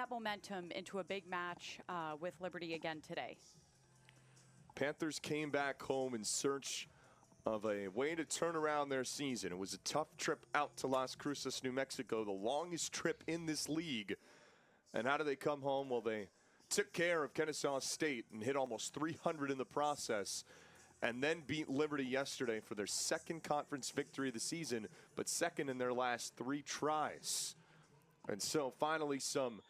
that momentum into a big match with Liberty again today? Panthers came back home in search of a way to turn around their season. It was a tough trip out to Las Cruces, New Mexico, the longest trip in this league. And how did they come home? Well, they took care of Kennesaw State and hit almost 300 in the process, and then beat Liberty yesterday for their second conference victory of the season, but second in their last 3 tries. And so finally some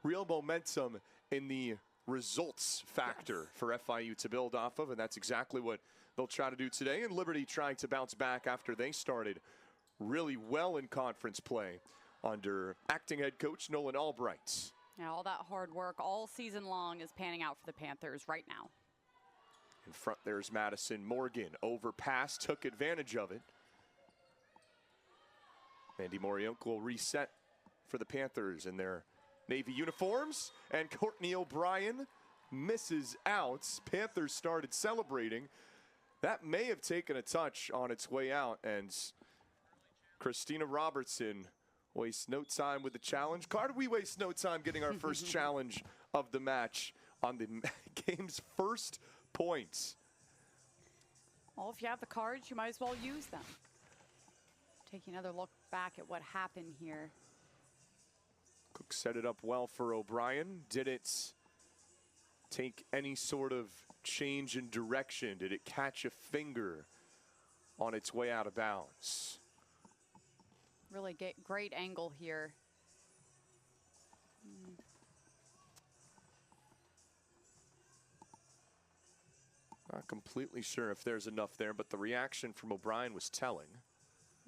real momentum in the results factor for FIU to build off of, and that's exactly what they'll try to do today. And Liberty trying to bounce back after they started really well in conference play under acting head coach Nolan Albright. Yeah, all that hard work all season long is panning out for the Panthers right now. In front there's Madison Morgan. Overpass, took advantage of it. Andy Morionk will reset for the Panthers in their Navy uniforms. And Courtney O'Brien misses out. Panthers started celebrating. That may have taken a touch on its way out. And Christina Robertson wastes no time with the challenge. Carter, we waste no time getting our first challenge of the match on the game's first points. Well, if you have the cards, you might as well use them. Taking another look back at what happened here. Cook set it up well for O'Brien. Did it take any sort of change in direction? Did it catch a finger on its way out of bounds? Really great angle here. Not completely sure if there's enough there, but the reaction from O'Brien was telling.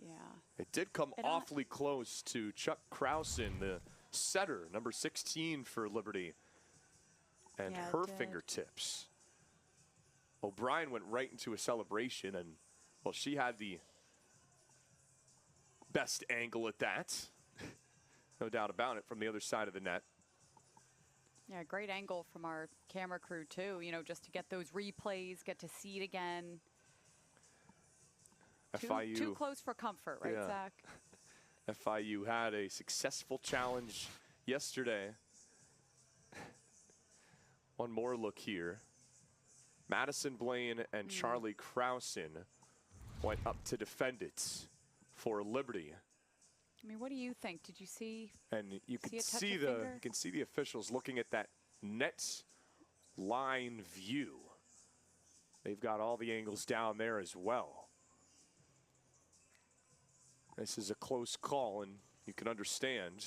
Yeah. It did come awfully close to Chuck Krausen, the setter, number 16 for Liberty, and her fingertips. O'Brien went right into a celebration, and, well, she had the best angle at that. No doubt about it, from the other side of the net. Yeah, great angle from our camera crew, too, you know, just to get those replays, get to see it again. FIU. Too close for comfort, right, Zach? FIU had a successful challenge yesterday. One more look here. Madison Blaine and Charlie Krausen went up to defend it for Liberty. I mean, what do you think? Did you see? And you can see the officials looking at that net line view. They've got all the angles down there as well. This is a close call, and you can understand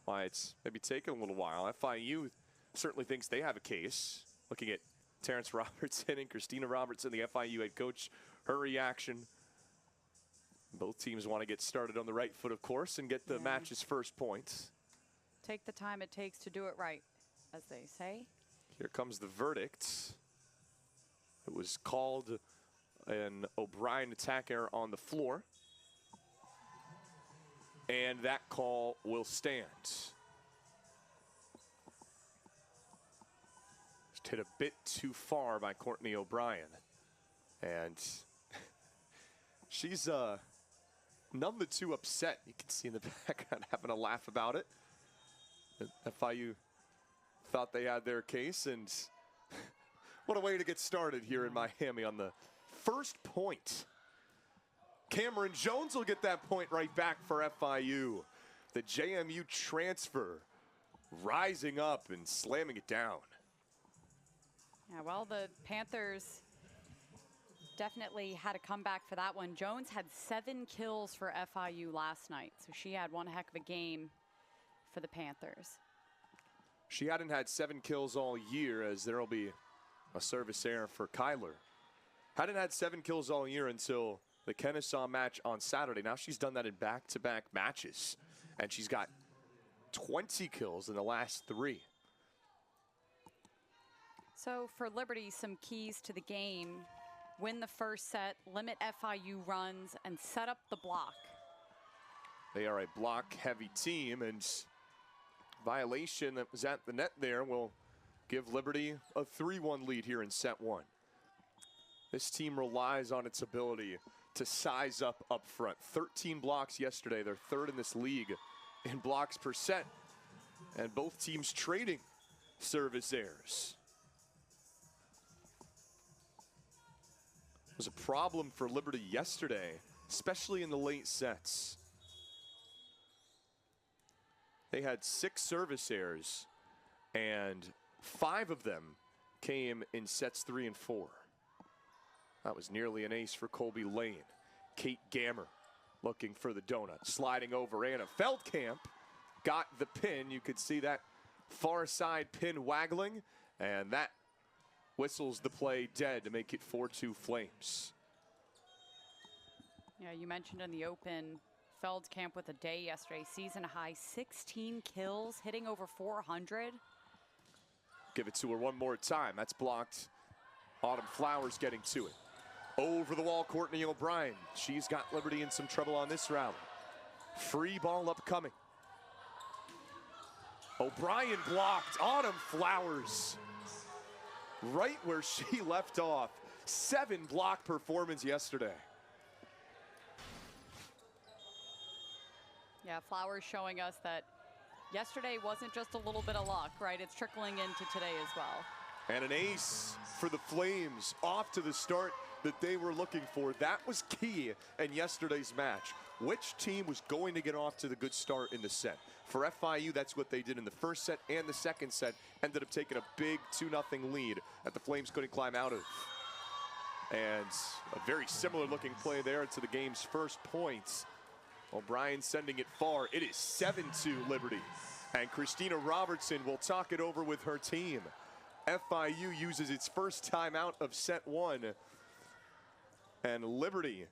why it's maybe taken a little while. FIU certainly thinks they have a case. Looking at Terrence Robertson and Christina Robertson, the FIU head coach, her reaction. Both teams want to get started on the right foot, of course, and get the match's first points. Take the time it takes to do it right, as they say. Here comes the verdict. It was called an O'Brien attack error on the floor. And that call will stand. Just hit a bit too far by Courtney O'Brien. And she's none the too upset. You can see in the background having a laugh about it. FIU thought they had their case, and what a way to get started here in Miami on the first point. Cameron Jones will get that point right back for FIU. The JMU transfer rising up and slamming it down. Yeah, well, the Panthers definitely had a comeback for that one. Jones had 7 kills for FIU last night, so she had one heck of a game for the Panthers. She hadn't had 7 kills all year, as there will be a service error for Kyler. Hadn't had 7 kills all year until the Kennesaw match on Saturday. Now she's done that in back-to-back matches, and she's got 20 kills in the last 3. So for Liberty, some keys to the game: win the first set, limit FIU runs, and set up the block. They are a block-heavy team, and violation that was at the net there will give Liberty a 3-1 lead here in set 1. This team relies on its ability to size up front. 13 blocks yesterday. They're third in this league in blocks per set. And both teams trading service errors. It was a problem for Liberty yesterday, especially in the late sets. They had 6 service errors, and 5 of them came in sets 3 and 4. That was nearly an ace for Colby Lane. Kate Gammer looking for the donut, sliding over Anna Feldkamp, got the pin. You could see that far side pin waggling, and that whistles the play dead to make it 4-2 Flames. Yeah, you mentioned in the open, Feldkamp with a day yesterday, season high 16 kills, hitting over 400. Give it to her one more time. That's blocked. Autumn Flowers getting to it. Over the wall, Courtney O'Brien. She's got Liberty in some trouble on this rally. Free ball upcoming. O'Brien blocked. Autumn Flowers right where she left off. 7 block performance yesterday. Yeah, Flowers showing us that yesterday wasn't just a little bit of luck, right? It's trickling into today as well. And an ace for the Flames, off to the start that they were looking for. That was key in yesterday's match. Which team was going to get off to the good start in the set? For FIU, that's what they did in the first set and the second set. Ended up taking a big 2-0 lead that the Flames couldn't climb out of. And a very similar looking play there to the game's first points. O'Brien sending it far. It is 7-2 Liberty. And Christina Robertson will talk it over with her team. FIU uses its first time out of set 1. And Liberty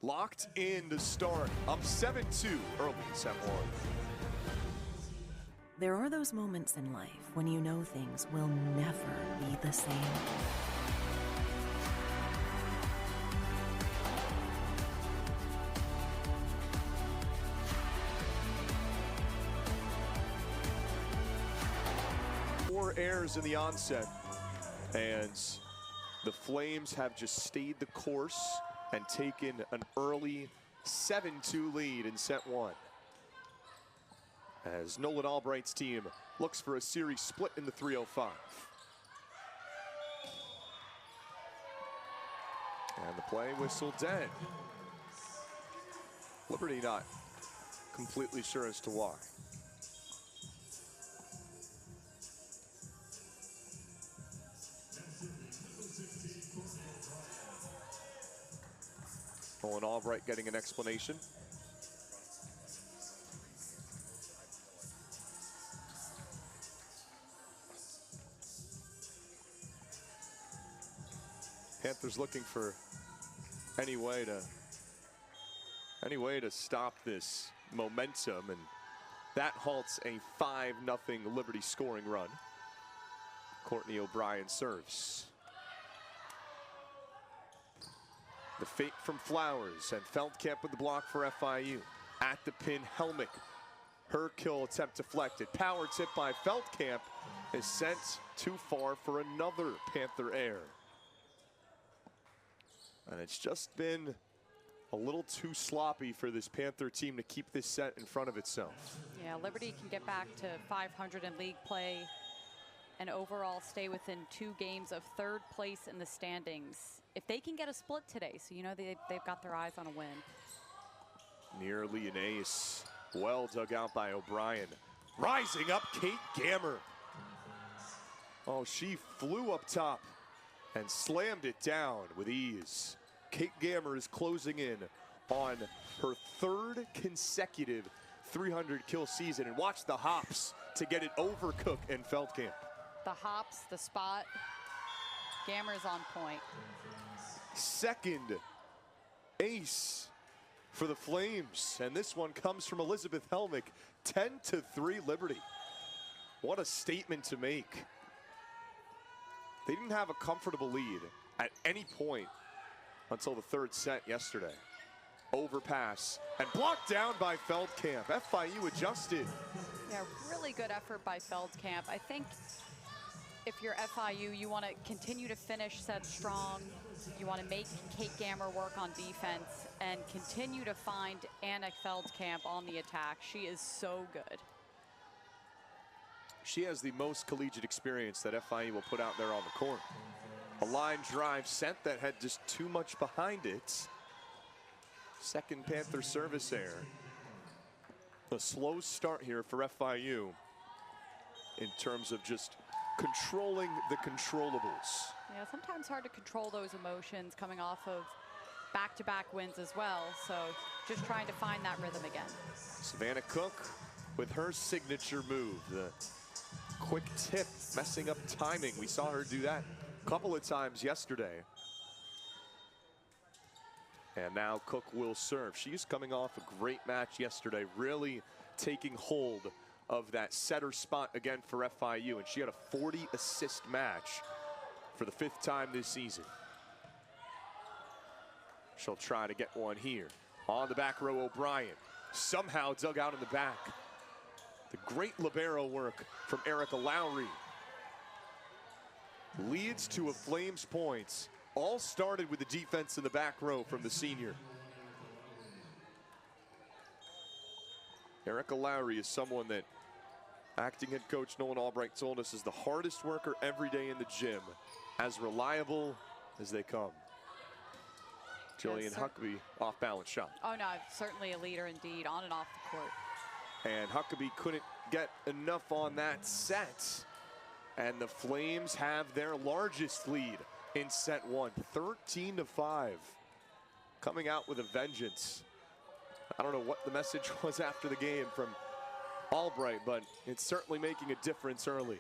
locked in to start. Up 7-2 early in set 1. There are those moments in life when you know things will never be the same. Four errors in the onset, and the Flames have just stayed the course and taken an early 7-2 lead in set 1. As Nolan Albright's team looks for a series split in the 305. And the play whistle dead. Liberty not completely sure as to why. Nolan Albright getting an explanation. Panthers looking for any way to stop this momentum, and that halts a 5-0 Liberty scoring run. Courtney O'Brien serves. The fake from Flowers, and Feldkamp with the block for FIU. At the pin, Helmick. Her kill attempt deflected. Power tip by Feldkamp is sent too far for another Panther error. And it's just been a little too sloppy for this Panther team to keep this set in front of itself. Yeah, Liberty can get back to 500 in league play and overall stay within 2 games of 3rd place in the standings. If they can get a split today, so you know they've got their eyes on a win. Nearly an ace. Well dug out by O'Brien. Rising up, Kate Gammer. Oh, she flew up top and slammed it down with ease. Kate Gammer is closing in on her 3rd consecutive 300 kill season, and watch the hops to get it over Cook and Feldkamp. The hops, the spot, Gammer's on point. Second ace for the Flames, and this one comes from Elizabeth Helmick. 10-3 Liberty. What a statement to make. They didn't have a comfortable lead at any point until the 3rd set yesterday. Overpass and blocked down by Feldkamp. FIU adjusted. Yeah, really good effort by Feldkamp. I think if you're FIU, you want to continue to finish sets strong. You want to make Kate Gammer work on defense and continue to find Anna Feldkamp on the attack. She is so good. She has the most collegiate experience that FIU will put out there on the court. A line drive set that had just too much behind it. Second Panther service error. A slow start here for FIU in terms of just controlling the controllables. Yeah, sometimes hard to control those emotions coming off of back-to-back wins as well. So just trying to find that rhythm again. Savannah Cook with her signature move, the quick tip, messing up timing. We saw her do that a couple of times yesterday. And now Cook will serve. She's coming off a great match yesterday, really taking hold of that setter spot again for FIU. And she had a 40-assist match for the 5th time this season. She'll try to get one here. On the back row, O'Brien. Somehow dug out in the back. The great libero work from Erica Lowry leads to a Flames points. All started with the defense in the back row from the senior. Erica Lowry is someone that acting head coach Nolan Albright told us is the hardest worker every day in the gym, as reliable as they come. Jillian Huckabee, off-balance shot. Oh no, certainly a leader indeed, on and off the court. And Huckabee couldn't get enough on that set. And the Flames have their largest lead in set 1, 13-5. Coming out with a vengeance. I don't know what the message was after the game from Albright, but it's certainly making a difference early.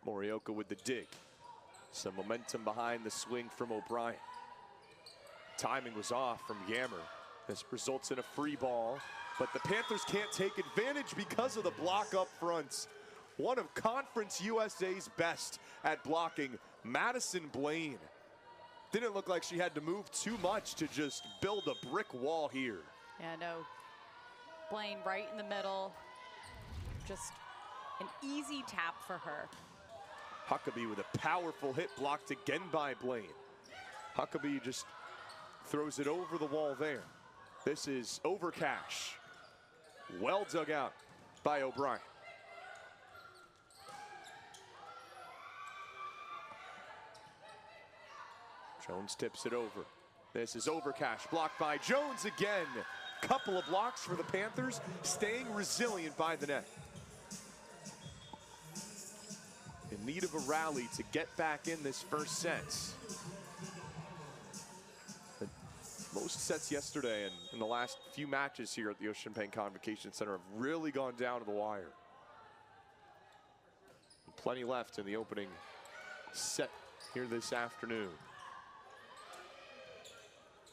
Morioka with the dig. Some momentum behind the swing from O'Brien. Timing was off from Yammer. This results in a free ball, but the Panthers can't take advantage because of the block up front. One of Conference USA's best at blocking, Madison Blaine. Didn't look like she had to move too much to just build a brick wall here. Yeah, no. Blaine right in the middle. Just an easy tap for her. Huckabee with a powerful hit blocked again by Blaine. Huckabee just throws it over the wall there. This is Overcash. Well dug out by O'Brien. Jones tips it over. This is Overcash, blocked by Jones again. Couple of blocks for the Panthers, staying resilient by the net. In need of a rally to get back in this first set. Most sets yesterday and in the last few matches here at the Ocean Pain Convocation Center have really gone down to the wire. Plenty left in the opening set here this afternoon.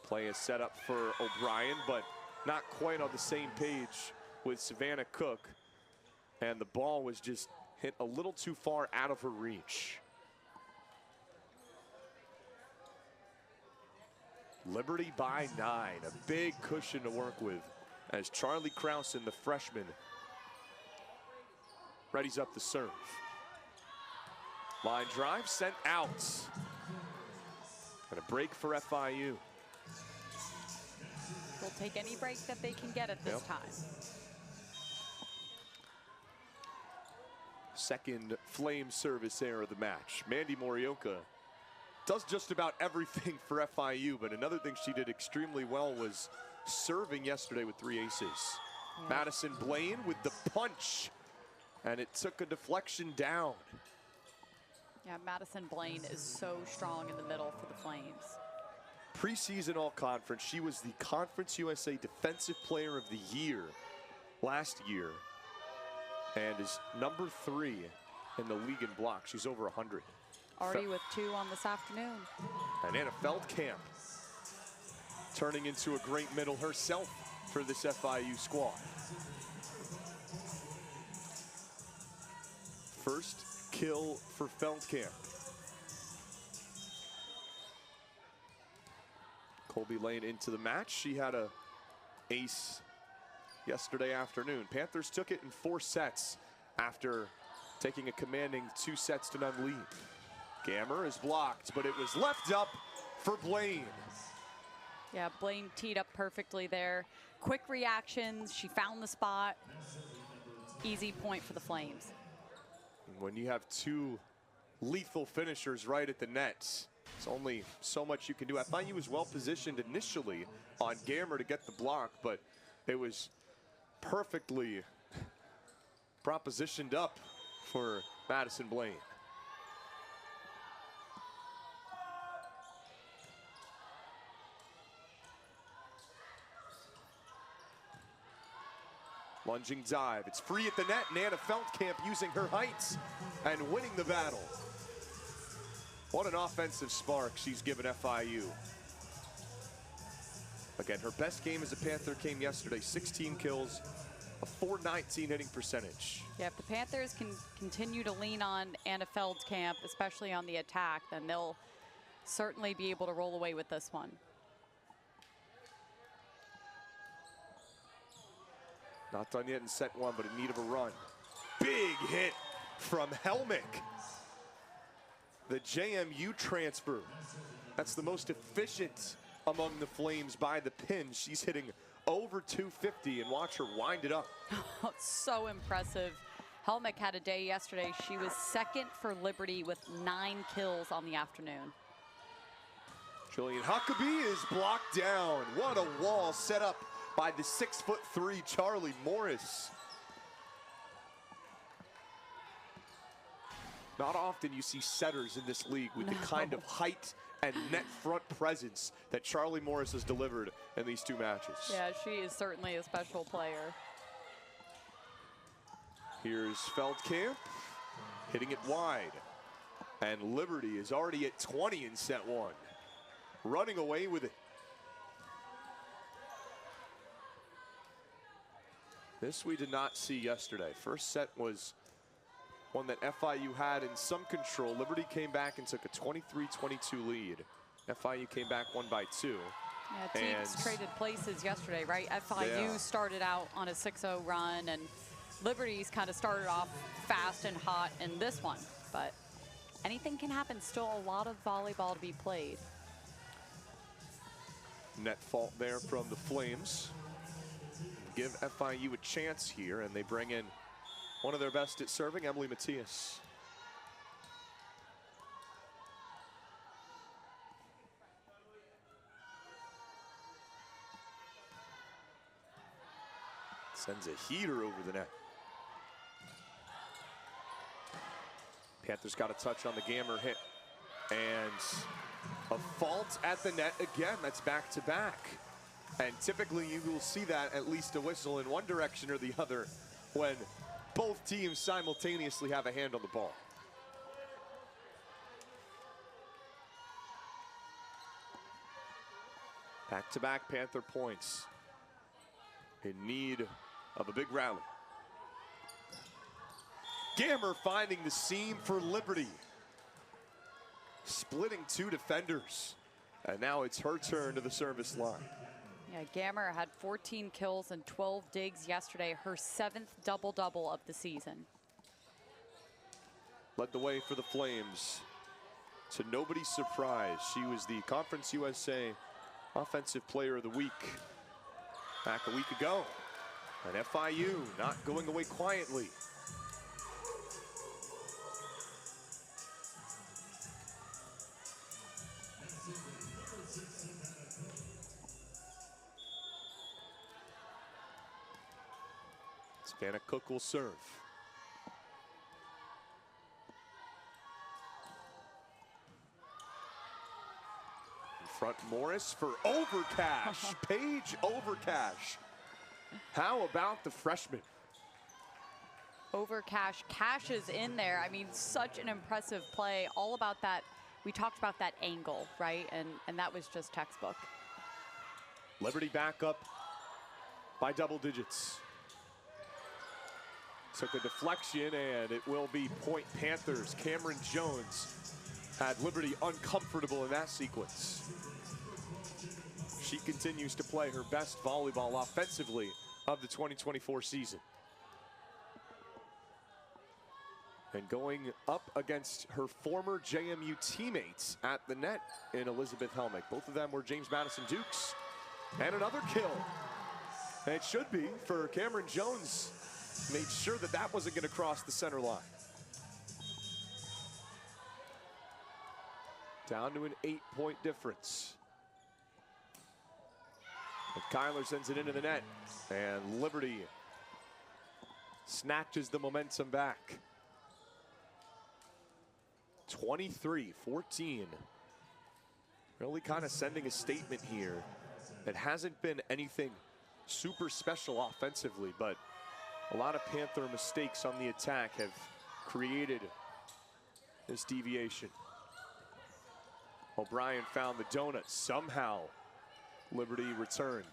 Play is set up for O'Brien, but not quite on the same page with Savannah Cook. And the ball was just hit a little too far out of her reach. Liberty by 9, a big cushion to work with as Charlie Krausen, the freshman, readies up the serve. Line drive sent out. And a break for FIU. They'll take any break that they can get at this time. Second Flame service error of the match. Mandy Morioka does just about everything for FIU, but another thing she did extremely well was serving yesterday with 3 aces. Yeah. Madison Blaine with the punch, and it took a deflection down. Yeah, Madison Blaine is so strong in the middle for the Flames. Preseason All-Conference, she was the Conference USA Defensive Player of the Year last year, and is number 3 in the league in blocks. She's over 100. Already with 2 on this afternoon. And Anna Feldkamp turning into a great middle herself for this FIU squad. First kill for Feldkamp. Colby Lane into the match. She had a ace yesterday afternoon. Panthers took it in 4 sets after taking a commanding 2-0 lead. Gammer is blocked, but it was left up for Blaine. Yeah, Blaine teed up perfectly there. Quick reactions, she found the spot. Easy point for the Flames. When you have two lethal finishers right at the net, it's only so much you can do. FIU was well positioned initially on Gammer to get the block, but it was perfectly propositioned up for Madison Blaine. Lunging dive, it's free at the net, and Anna Feldkamp using her heights and winning the battle. What an offensive spark she's given FIU. Again, her best game as a Panther came yesterday, 16 kills, a .419 hitting percentage. Yeah, if the Panthers can continue to lean on Anna Feldkamp, especially on the attack, then they'll certainly be able to roll away with this one. Not done yet in set one, but in need of a run. Big hit from Helmick. The JMU transfer. That's the most efficient among the Flames by the pin. She's hitting over 250, and watch her wind it up. So impressive. Helmick had a day yesterday. She was second for Liberty with 9 kills on the afternoon. Jillian Huckabee is blocked down. What a wall set up by the 6'3" Charlie Morris. Not often you see setters in this league with the kind of height and net front presence that Charlie Morris has delivered in these two matches. Yeah, she is certainly a special player. Here's Feldkamp hitting it wide. And Liberty is already at 20 in set one. Running away with it. This we did not see yesterday. First set was one that FIU had in some control. Liberty came back and took a 23-22 lead. FIU came back 1 by 2. Yeah, teams traded places yesterday, right? FIU started out on a 6-0 run, and Liberty's kind of started off fast and hot in this one. But anything can happen. Still a lot of volleyball to be played. Net fault there from the Flames. Give FIU a chance here, and they bring in one of their best at serving, Emily Matias. Sends a heater over the net. Panthers got a touch on the Gammer hit. And a fault at the net again. That's back to back. And typically you will see that at least a whistle in one direction or the other when both teams simultaneously have a hand on the ball. Back-to-back Panther points. In need of a big rally. Gammer finding the seam for Liberty. Splitting two defenders. And now it's her turn to the service line. Yeah, Gammer had 14 kills and 12 digs yesterday, her 7th double-double of the season. Led the way for the Flames. To nobody's surprise, she was the Conference USA Offensive Player of the Week back a week ago. And FIU not going away quietly. Savannah Cook will serve. In front, Morris for Overcash. Paige Overcash. How about the freshman? Overcash cashes in there. I mean, such an impressive play. All about that. We talked about that angle, right? And that was just textbook. Liberty back up by double digits. Took a deflection, and it will be point Panthers. Cameron Jones had Liberty uncomfortable in that sequence. She continues to play her best volleyball offensively of the 2024 season. And going up against her former JMU teammates at the net in Elizabeth Helmick. Both of them were James Madison Dukes. And another kill. And it should be for Cameron Jones. Made sure that that wasn't going to cross the center line. Down to an 8-point difference. And Kyler sends it into the net. And Liberty snatches the momentum back. 23-14. Really kind of sending a statement here. It hasn't been anything super special offensively, but a lot of Panther mistakes on the attack have created this deviation. O'Brien found the donut. Somehow, Liberty returned.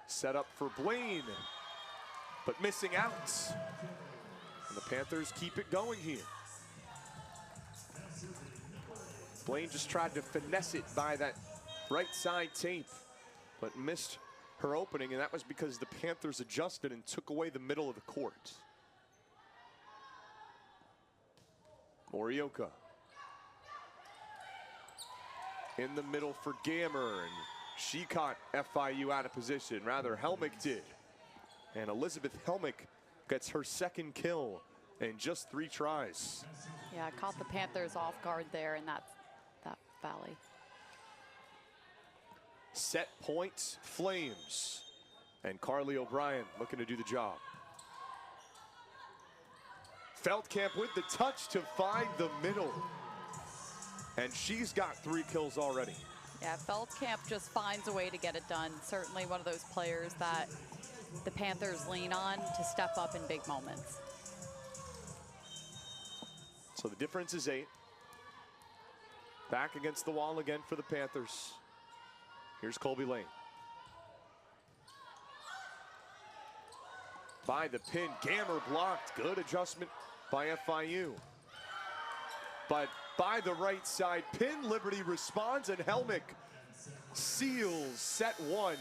Set up for Blaine, but missing out. And the Panthers keep it going here. Blaine just tried to finesse it by that right side tape, but missed her opening, and that was because the Panthers adjusted and took away the middle of the court. Morioka in the middle for Gammer, and she caught FIU out of position. Rather, Helmick did. And Elizabeth Helmick gets her second kill in just 3 tries. Yeah, caught the Panthers off guard there in that valley. Set points, Flames. And Carly O'Brien looking to do the job. Feldkamp with the touch to find the middle. And she's got 3 kills already. Yeah, Feldkamp just finds a way to get it done. Certainly one of those players that the Panthers lean on to step up in big moments. So the difference is 8. Back against the wall again for the Panthers. Here's Colby Lane. By the pin, Gammer blocked. Good adjustment by FIU. But by the right side pin, Liberty responds, and Helmick seals set 1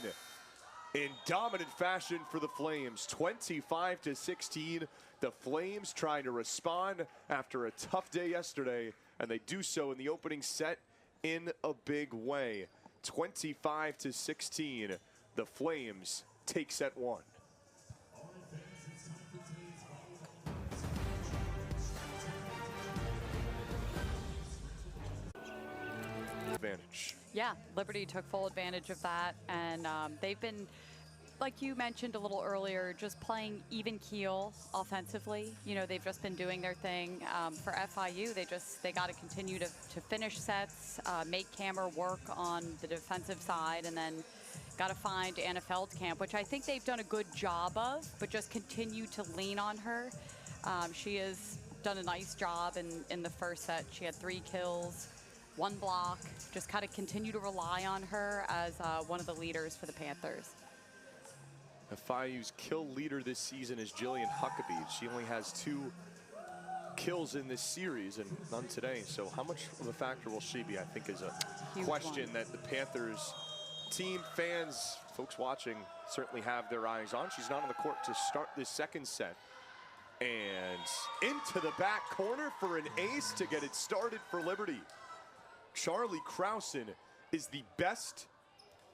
in dominant fashion for the Flames. 25-16. The Flames trying to respond after a tough day yesterday, and they do so in the opening set in a big way. 25-16. The Flames take set 1. Advantage. Yeah, Liberty took full advantage of that, and they've been, like you mentioned a little earlier, just playing even keel offensively. You know, they've just been doing their thing. For FIU, they got to continue to finish sets, make Kammer work on the defensive side, and then got to find Anna Feldkamp, which I think they've done a good job of, but just continue to lean on her. She has done a nice job in the first set. She had 3 kills. 1 block, just kind of continue to rely on her as one of the leaders for the Panthers. FIU's kill leader this season is Jillian Huckabee. She only has 2 kills in this series and none today. So how much of a factor will she be, I think, is a Huge question one. that the Panthers team, fans, folks watching certainly have their eyes on. She's not on the court to start this second set. And into the back corner for an ace to get it started for Liberty. Charlie Krausen is the best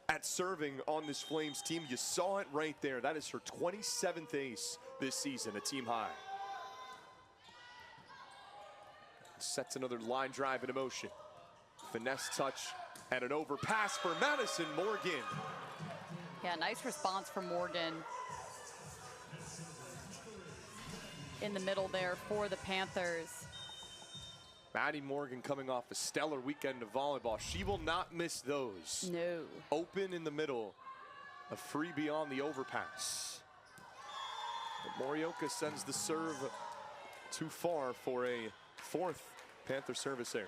at serving on this Flames team. You saw it right there. That is her 27th ace this season, a team high. Sets another line drive into motion. Finesse touch and an overpass for Madison Morgan. Yeah, nice response from Morgan in the middle there for the Panthers. Maddie Morgan coming off a stellar weekend of volleyball. She will not miss those. No. Open in the middle, a freebie on the overpass. But Morioka sends the serve too far for a 4th Panther service error.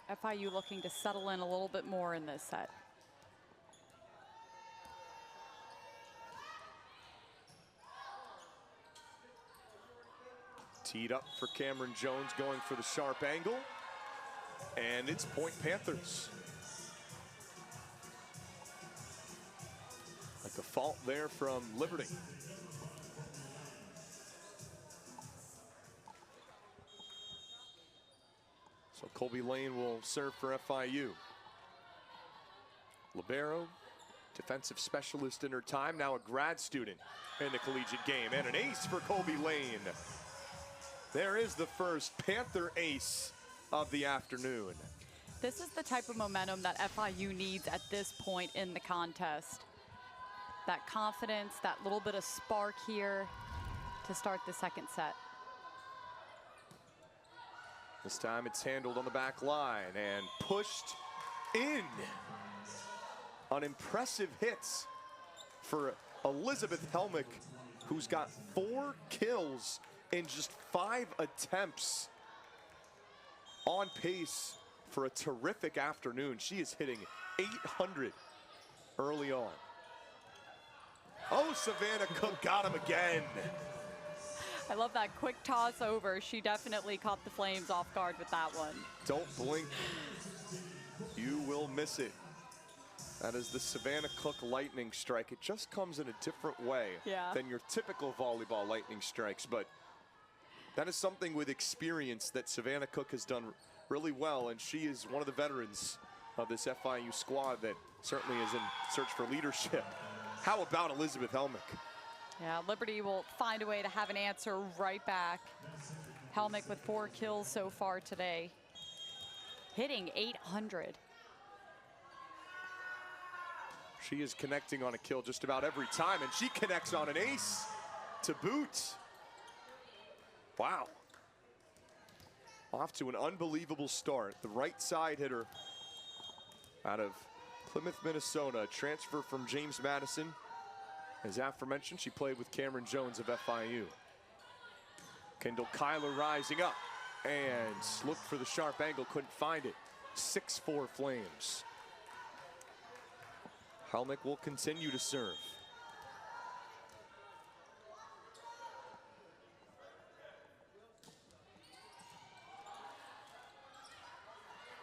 FIU looking to settle in a little bit more in this set. Teed up for Cameron Jones, going for the sharp angle. And it's point Panthers. Like a fault there from Liberty. So Colby Lane will serve for FIU. Libero, defensive specialist in her time, now a grad student in the collegiate game, and an ace for Colby Lane. There is the first Panther ace of the afternoon. This is the type of momentum that FIU needs at this point in the contest. That confidence, that little bit of spark here to start the second set. This time it's handled on the back line and pushed in. On impressive hits for Elizabeth Helmick, who's got 4 kills in just 5 attempts. On pace for a terrific afternoon. She is hitting 800 early on. Oh, Savannah Cook got him again. I love that quick toss over. She definitely caught the Flames off guard with that one. Don't blink. You will miss it. That is the Savannah Cook lightning strike. It just comes in a different way than your typical volleyball lightning strikes, but that is something with experience that Savannah Cook has done really well, and she is one of the veterans of this FIU squad that certainly is in search for leadership. How about Elizabeth Helmick? Yeah, Liberty will find a way to have an answer right back. Helmick with 4 kills so far today, hitting 800. She is connecting on a kill just about every time, and she connects on an ace to boot. Wow. Off to an unbelievable start. The right side hitter out of Plymouth, Minnesota, transfer from James Madison. As aforementioned, she played with Cameron Jones of FIU. Kendall Kyler rising up and looked for the sharp angle, couldn't find it. 6-4 Flames. Helmick will continue to serve.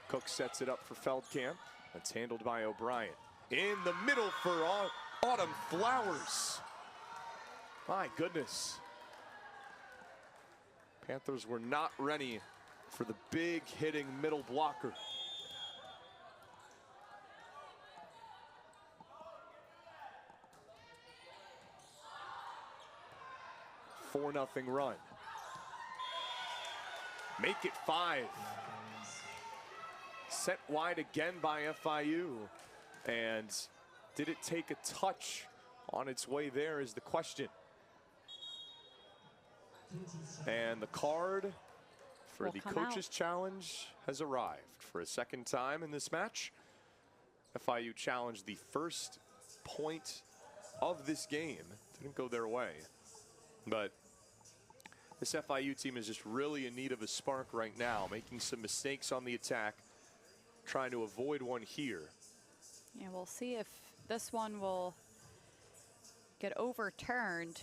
Cook sets it up for Feldkamp. That's handled by O'Brien. In the middle for Autumn Flowers. My goodness. Panthers were not ready for the big hitting middle blocker. 4-0 run. Make it 5. Set wide again by FIU. And did it take a touch on its way there is the question. And the card for the coaches challenge has arrived for a second time in this match. FIU challenged the first point of this game. Didn't go their way. But this FIU team is just really in need of a spark right now, making some mistakes on the attack, trying to avoid one here. Yeah, we'll see if this one will get overturned.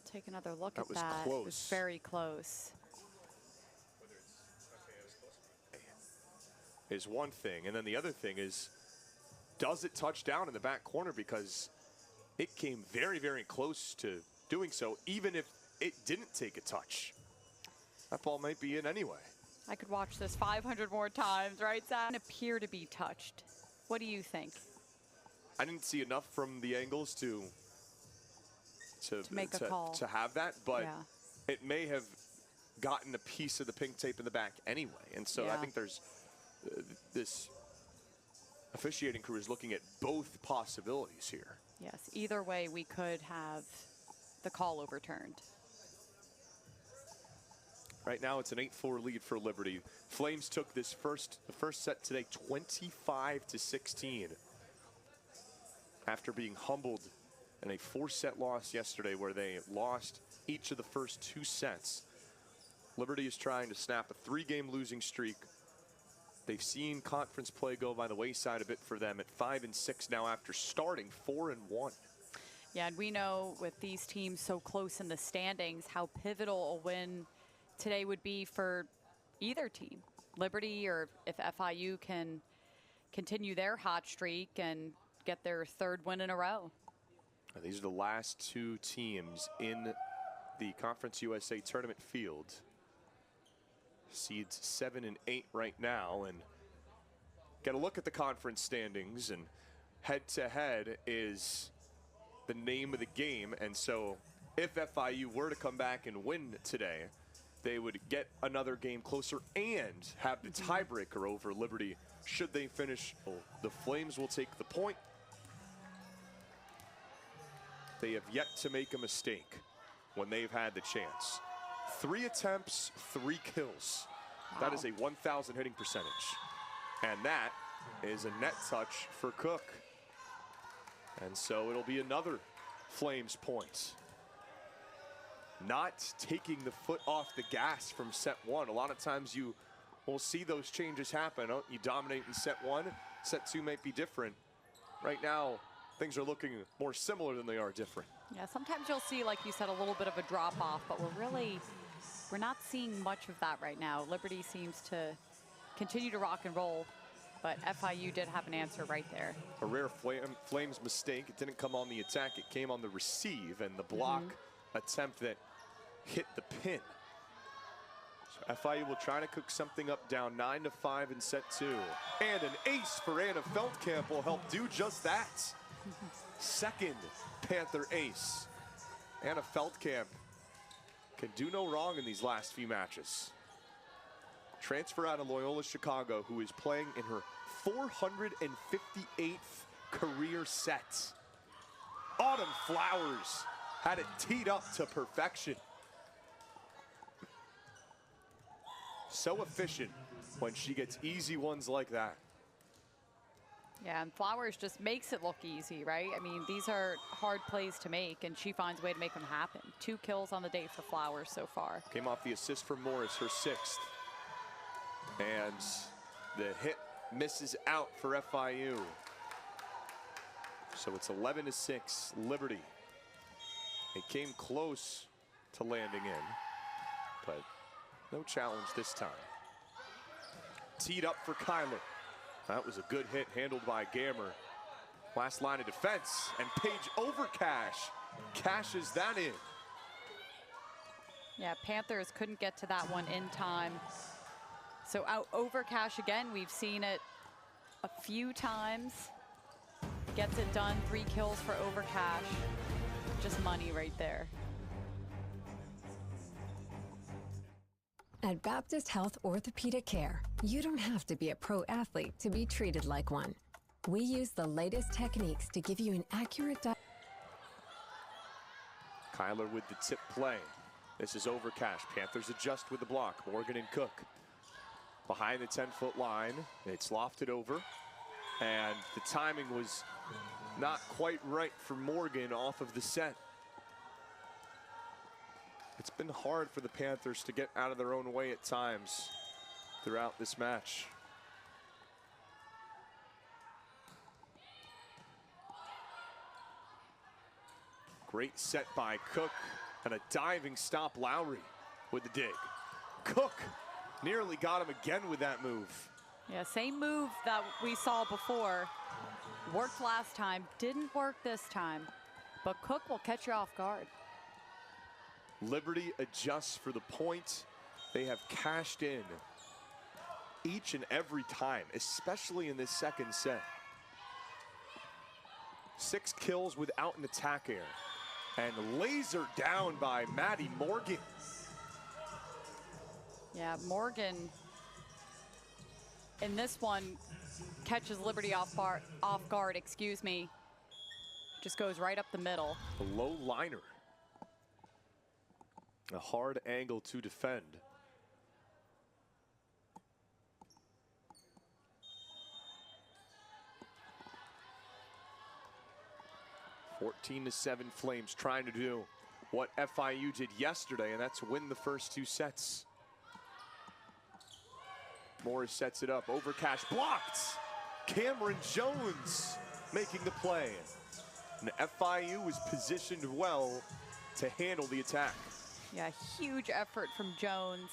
Take another look at that. Close. It was very close. Is one thing, and then the other thing is, does it touch down in the back corner? Because it came very, very close to doing so, even if it didn't take a touch. That ball might be in anyway. I could watch this 500 more times, right, Zach? It didn't appear to be touched. What do you think? I didn't see enough from the angles to make a call. To have that, but yeah, it may have gotten a piece of the pink tape in the back anyway. And so I think there's this officiating crew is looking at both possibilities here. Yes, either way, we could have the call overturned. Right now, it's an 8-4 lead for Liberty. Flames took the first set today, 25-16, after being humbled in a 4-set loss yesterday, where they lost each of the first 2 sets. Liberty is trying to snap a 3-game losing streak. They've seen conference play go by the wayside a bit for them at 5-6 now after starting 4-1. Yeah, and we know with these teams so close in the standings how pivotal a win today would be for either team. Liberty, or if FIU can continue their hot streak and get their 3rd win in a row. These are the last 2 teams in the Conference USA tournament field. Seeds 7 and 8 right now, and get a look at the conference standings, and head-to-head is the name of the game. And so if FIU were to come back and win today, they would get another game closer and have the tiebreaker over Liberty should they finish. The Flames will take the point. They have yet to make a mistake when they've had the chance. 3 attempts, 3 kills. Wow. That is a 1,000 hitting percentage. And that is a net touch for Cook. And so it'll be another Flames point. Not taking the foot off the gas from set 1. A lot of times you will see those changes happen. Oh, you dominate in set 1, set 2 might be different. Right now, things are looking more similar than they are different. Yeah, sometimes you'll see, like you said, a little bit of a drop off, but we're not seeing much of that right now. Liberty seems to continue to rock and roll, but FIU did have an answer right there. A rare Flames mistake. It didn't come on the attack, it came on the receive, and the block attempt that hit the pin. So FIU will try to cook something up, down 9-5 in set 2. And an ace for Anna Feldkamp will help do just that. Second Panther ace. Anna Feldkamp can do no wrong in these last few matches. Transfer out of Loyola Chicago, who is playing in her 458th career set. Autumn Flowers had it teed up to perfection. So efficient when she gets easy ones like that. Yeah, and Flowers just makes it look easy, right? I mean, these are hard plays to make, and she finds a way to make them happen. 2 kills on the day for Flowers so far. Came off the assist from Morris, her 6th. And the hit misses out for FIU. So it's 11-6, Liberty. It came close to landing in, but no challenge this time. Teed up for Kyler. That was a good hit handled by Gammer. Last line of defense, and Paige Overcash cashes that in. Yeah, Panthers couldn't get to that one in time. So out Overcash again, we've seen it a few times. Gets it done, 3 kills for Overcash. Just money right there. At Baptist Health Orthopedic Care, you don't have to be a pro athlete to be treated like one. We use the latest techniques to give you an accurate Kyler with the tip play. This is Overcash. Panthers adjust with the block. Morgan and Cook behind the 10-foot line. It's lofted over, and the timing was not quite right for Morgan off of the set. It's been hard for the Panthers to get out of their own way at times throughout this match. Great set by Cook, and a diving stop Lowry with the dig. Cook nearly got him again with that move. Yeah, same move that we saw before. Worked last time, didn't work this time, but Cook will catch you off guard. Liberty adjusts for the point. They have cashed in each and every time, especially in this second set. 6 kills without an attack air. And laser down by Maddie Morgan. Yeah, Morgan in this one catches Liberty off guard, excuse me. Just goes right up the middle. A low liner. A hard angle to defend. (14-7) Flames trying to do what FIU did yesterday, and that's win the first 2 sets. Morris sets it up. Overcash blocked. Cameron Jones making the play. And FIU was positioned well to handle the attack. Yeah, huge effort from Jones.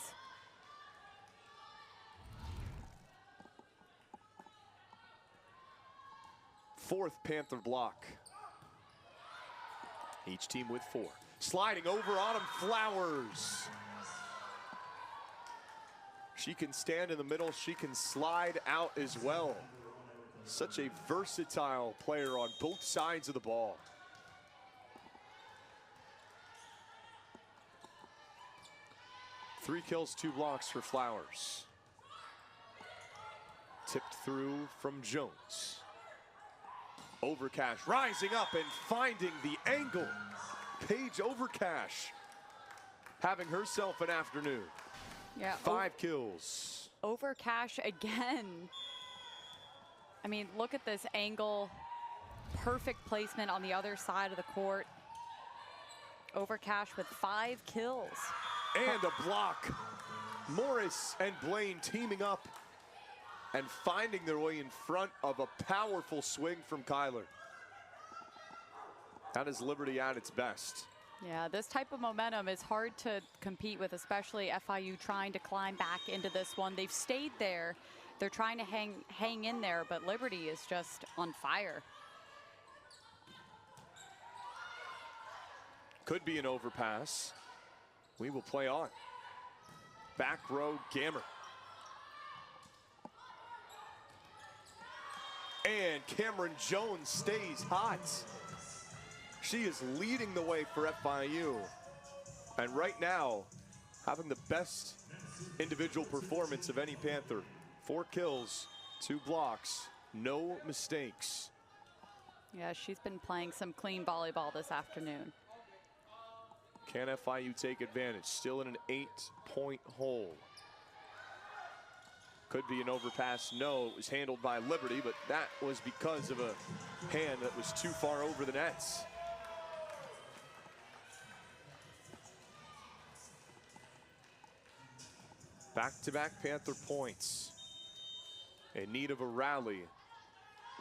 4th Panther block. Each team with 4. Sliding over on him, Flowers. She can stand in the middle. She can slide out as well. Such a versatile player on both sides of the ball. Three kills, 2 blocks for Flowers. Tipped through from Jones. Overcash rising up and finding the angle. Paige Overcash having herself an afternoon. Yeah. 5 kills. Overcash again. I mean, look at this angle. Perfect placement on the other side of the court. Overcash with 5 kills. And a block. Morris and Blaine teaming up and finding their way in front of a powerful swing from Kyler. That is Liberty at its best. Yeah, this type of momentum is hard to compete with, especially FIU trying to climb back into this one. They've stayed there. They're trying to hang in there, but Liberty is just on fire. Could be an overpass. We will play on. Back row, Gammer. And Cameron Jones stays hot. She is leading the way for FIU. And right now, having the best individual performance of any Panther. 4 kills, 2 blocks, no mistakes. Yeah, she's been playing some clean volleyball this afternoon. Can FIU take advantage? Still in an 8-point hole. Could be an overpass. No, it was handled by Liberty, but that was because of a hand that was too far over the nets. Back-to-back Panther points. In need of a rally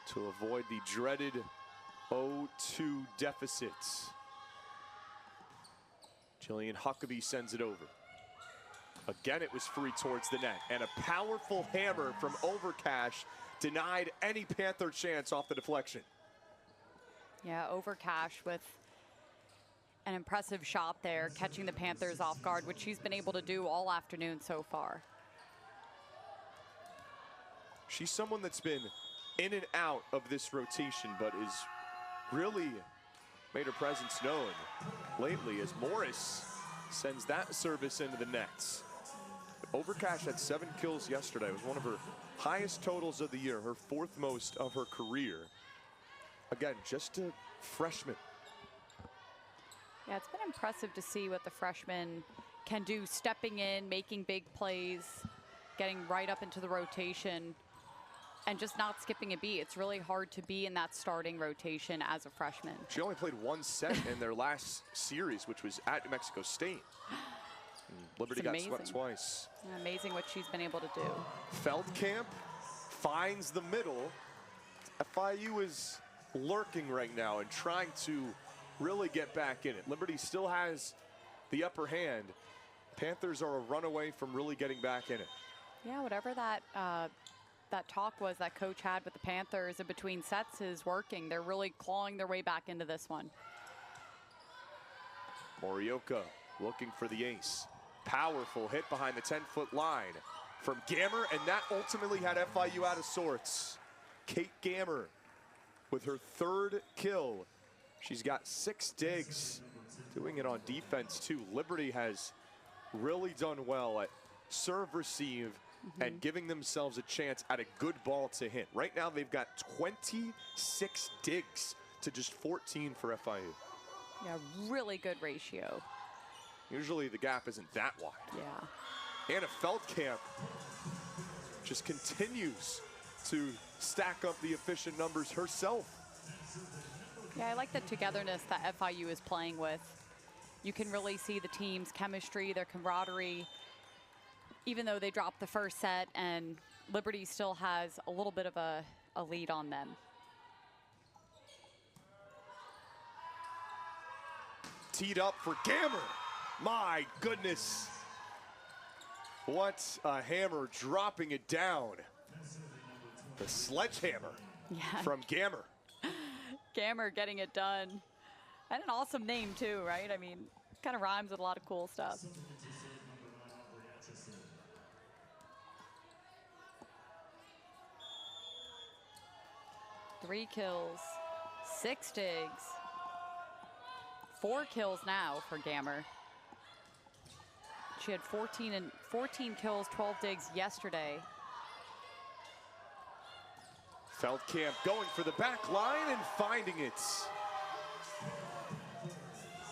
to avoid the dreaded 0-2 deficits. Jillian Huckabee sends it over. Again, it was free towards the net. And a powerful hammer from Overcash denied any Panther chance off the deflection. Yeah, Overcash with an impressive shot there, catching the Panthers off guard, which she's been able to do all afternoon so far. She's someone that's been in and out of this rotation, but is really made her presence known lately as Morris sends that service into the nets. Overcash had 7 kills yesterday. It was one of her highest totals of the year, her 4th most of her career. Again, just a freshman. Yeah, it's been impressive to see what the freshman can do, stepping in, making big plays, getting right up into the rotation, and just not skipping a beat. It's really hard to be in that starting rotation as a freshman. She only played 1 set in their last series, which was at New Mexico State. And Liberty got swept twice. Yeah, amazing what she's been able to do. Feldkamp finds the middle. FIU is lurking right now and trying to really get back in it. Liberty still has the upper hand. Panthers are a runaway from really getting back in it. Yeah, whatever that that talk was that coach had with the Panthers in between sets is working. They're really clawing their way back into this one. Morioka looking for the ace. Powerful hit behind the 10-foot line from Gammer, and that ultimately had FIU out of sorts. Kate Gammer with her 3rd kill. She's got 6 digs, doing it on defense too. Liberty has really done well at serve, receive, and giving themselves a chance at a good ball to hit. Right now they've got 26 digs to just 14 for FIU. Yeah, really good ratio. Usually the gap isn't that wide. Yeah. Anna Feldkamp just continues to stack up the efficient numbers herself. Yeah, I like the togetherness that FIU is playing with. You can really see the team's chemistry, their camaraderie, even though they dropped the first set and Liberty still has a little bit of a lead on them. Teed up for Gammer. My goodness. What a hammer, dropping it down. The sledgehammer from Gammer. Gammer getting it done. And an awesome name too, right? I mean, kind of rhymes with a lot of cool stuff. Three kills, 6 digs. 4 kills now for Gammer. She had 14 kills, 12 digs yesterday. Feldkamp going for the back line and finding it.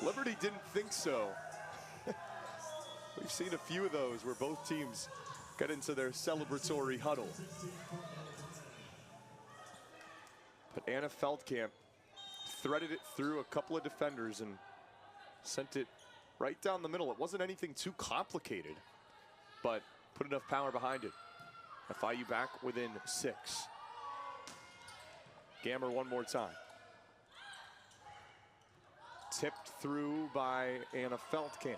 Liberty didn't think so. We've seen a few of those where both teams got into their celebratory huddle. But Anna Feldkamp threaded it through a couple of defenders and sent it right down the middle. It wasn't anything too complicated, but put enough power behind it. FIU back within 6. Gammer one more time. Tipped through by Anna Feldkamp.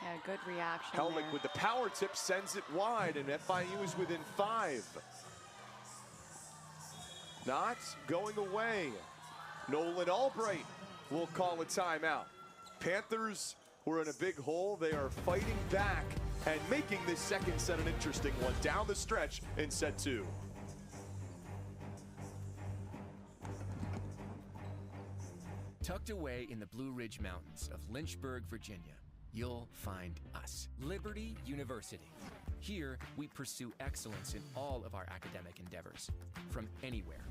Yeah, good reaction Helmick there. with the power tip sends it wide, and FIU is within 5. Not going away. Nolan Albright will call a timeout. Panthers were in a big hole. They are fighting back and making this second set an interesting one down the stretch in set 2. Tucked away in the Blue Ridge Mountains of Lynchburg, Virginia, you'll find us, Liberty University. Here, we pursue excellence in all of our academic endeavors, from anywhere.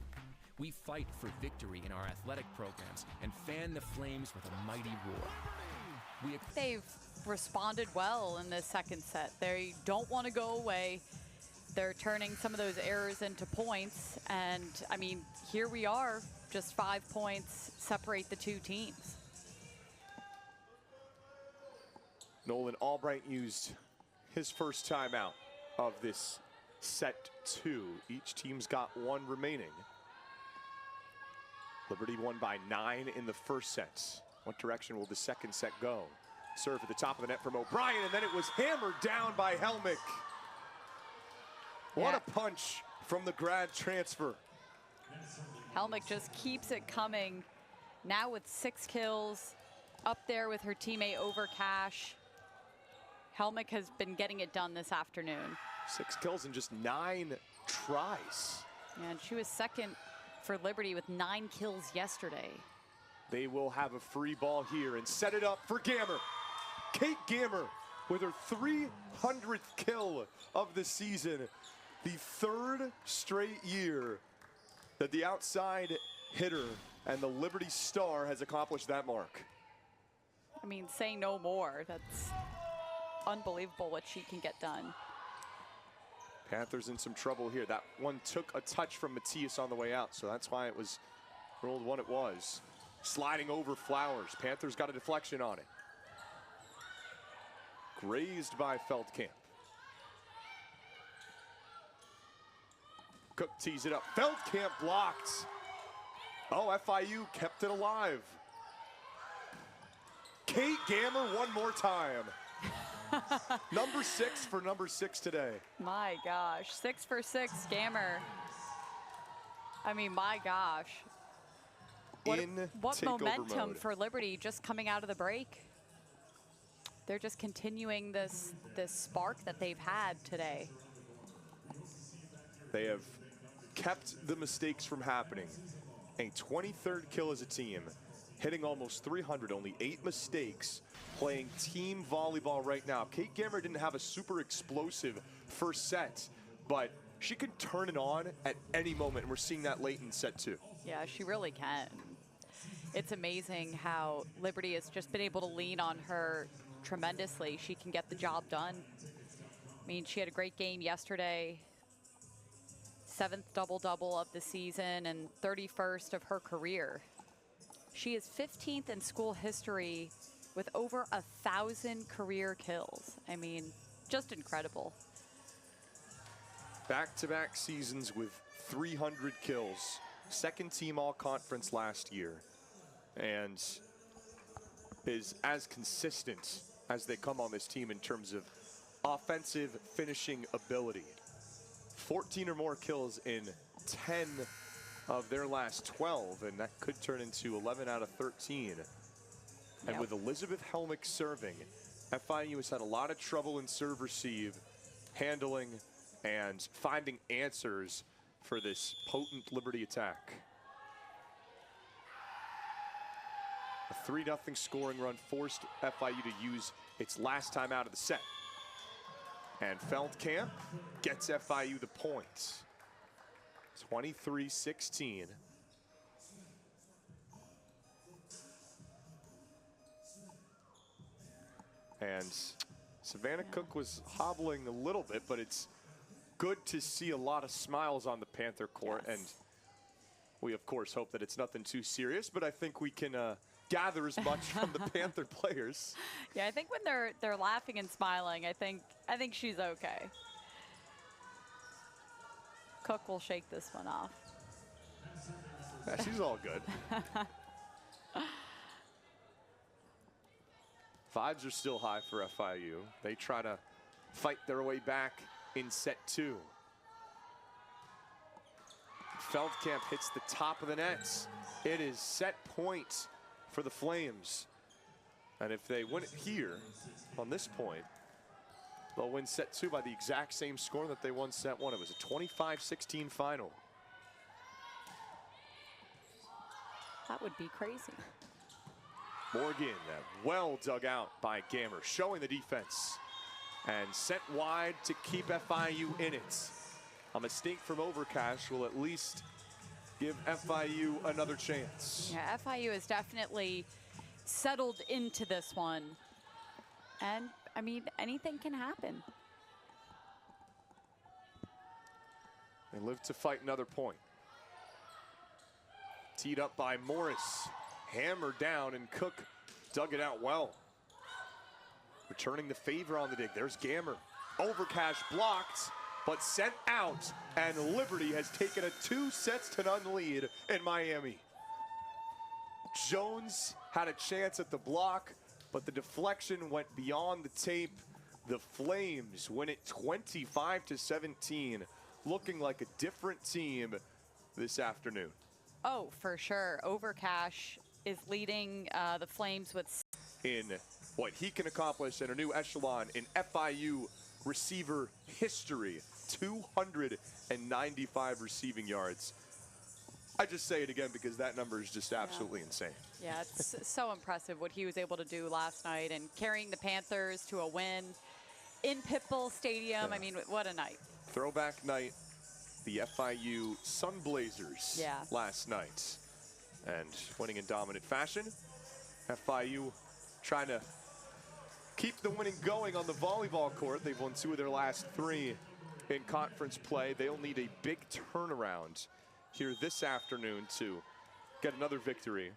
We fight for victory in our athletic programs and fan the flames with a mighty roar. They've responded well in this second set. They don't want to go away. They're turning some of those errors into points. And, I mean, here we are. Just 5 points separate the two teams. Nolan Albright used his first timeout of this set 2. Each team's got 1 remaining. Liberty won by 9 in the first set. What direction will the second set go? Serve at the top of the net from O'Brien, and then it was hammered down by Helmick. What a punch from the grad transfer. Helmick just keeps it coming. Now with 6 kills, up there with her teammate Overcash. Helmick has been getting it done this afternoon. 6 kills in just 9 tries. Yeah, and she was second for Liberty with 9 kills yesterday. They will have a free ball here and set it up for Gammer. Kate Gammer with her 300th kill of the season. The 3rd straight year that the outside hitter and the Liberty star has accomplished that mark. I mean, say no more. That's unbelievable what she can get done. Panthers in some trouble here. That one took a touch from Matthias on the way out, so that's why it was ruled what it was. Sliding over Flowers. Panthers got a deflection on it. Grazed by Feldkamp. Cook tees it up. Feldkamp blocked. Oh, FIU kept it alive. Kate Gammer one more time. Number 6 for number 6 today. My gosh, 6 for 6, Gammer. I mean, my gosh. What momentum for Liberty just coming out of the break. They're just continuing this spark that they've had today. They have kept the mistakes from happening. A 23rd kill as a team, hitting almost 300, only 8 mistakes, playing team volleyball right now. Kate Gammer didn't have a super explosive first set, but she can turn it on at any moment, and we're seeing that late in set 2. Yeah, she really can. It's amazing how Liberty has just been able to lean on her tremendously. She can get the job done. I mean, she had a great game yesterday. 7th double-double of the season and 31st of her career. She is 15th in school history with over 1,000 career kills. I mean, just incredible. Back-to-back seasons with 300 kills. Second team all-conference last year. And is as consistent as they come on this team in terms of offensive finishing ability. 14 or more kills in 10 of their last 12, and that could turn into 11 out of 13. And Yep. with Elizabeth Helmick serving, FIU has had a lot of trouble in serve receive, handling, and finding answers for this potent Liberty attack. A 3-0 scoring run forced FIU to use its last time out of the set. And Feldkamp gets FIU the points. 23-16. And Savannah Cook was hobbling a little bit, but it's good to see a lot of smiles on the Panther court. Yes. And we, of course, hope that it's nothing too serious, but I think we can gather as much from the Panther players. Yeah, I think when they're laughing and smiling, I think she's okay. Cook will shake this one off. Yeah, she's all good. Vibes are still high for FIU. They try to fight their way back in set 2. Feldkamp hits the top of the net. It is set point for the Flames. And if they win it here on this point, they'll win set 2 by the exact same score that they won set 1. It was a 25-16 final. That would be crazy. Morgan, well dug out by Gammer, showing the defense. And sent wide to keep FIU in it. A mistake from Overcash will at least give FIU another chance. Yeah, FIU has definitely settled into this one. And, I mean, anything can happen. They live to fight another point. Teed up by Morris. Hammered down, and Cook dug it out well. Returning the favor on the dig. There's Gammer. Overcash blocked, but sent out, and Liberty has taken a 2-0 lead in Miami. Jones had a chance at the block, but the deflection went beyond the tape. The Flames win it 25-17, looking like a different team this afternoon. Oh, for sure. Overcash is leading the Flames with... In what he can accomplish in a new echelon in FIU receiver history, 295 receiving yards. I just say it again because that number is just absolutely insane. Yeah, it's so impressive what he was able to do last night and carrying the Panthers to a win in Pitbull Stadium. Yeah. I mean, what a night. Throwback night, the FIU Sunblazers last night. And winning in dominant fashion. FIU trying to keep the winning going on the volleyball court. They've won 2 of their last 3 in conference play. They'll need a big turnaround here this afternoon to get another victory.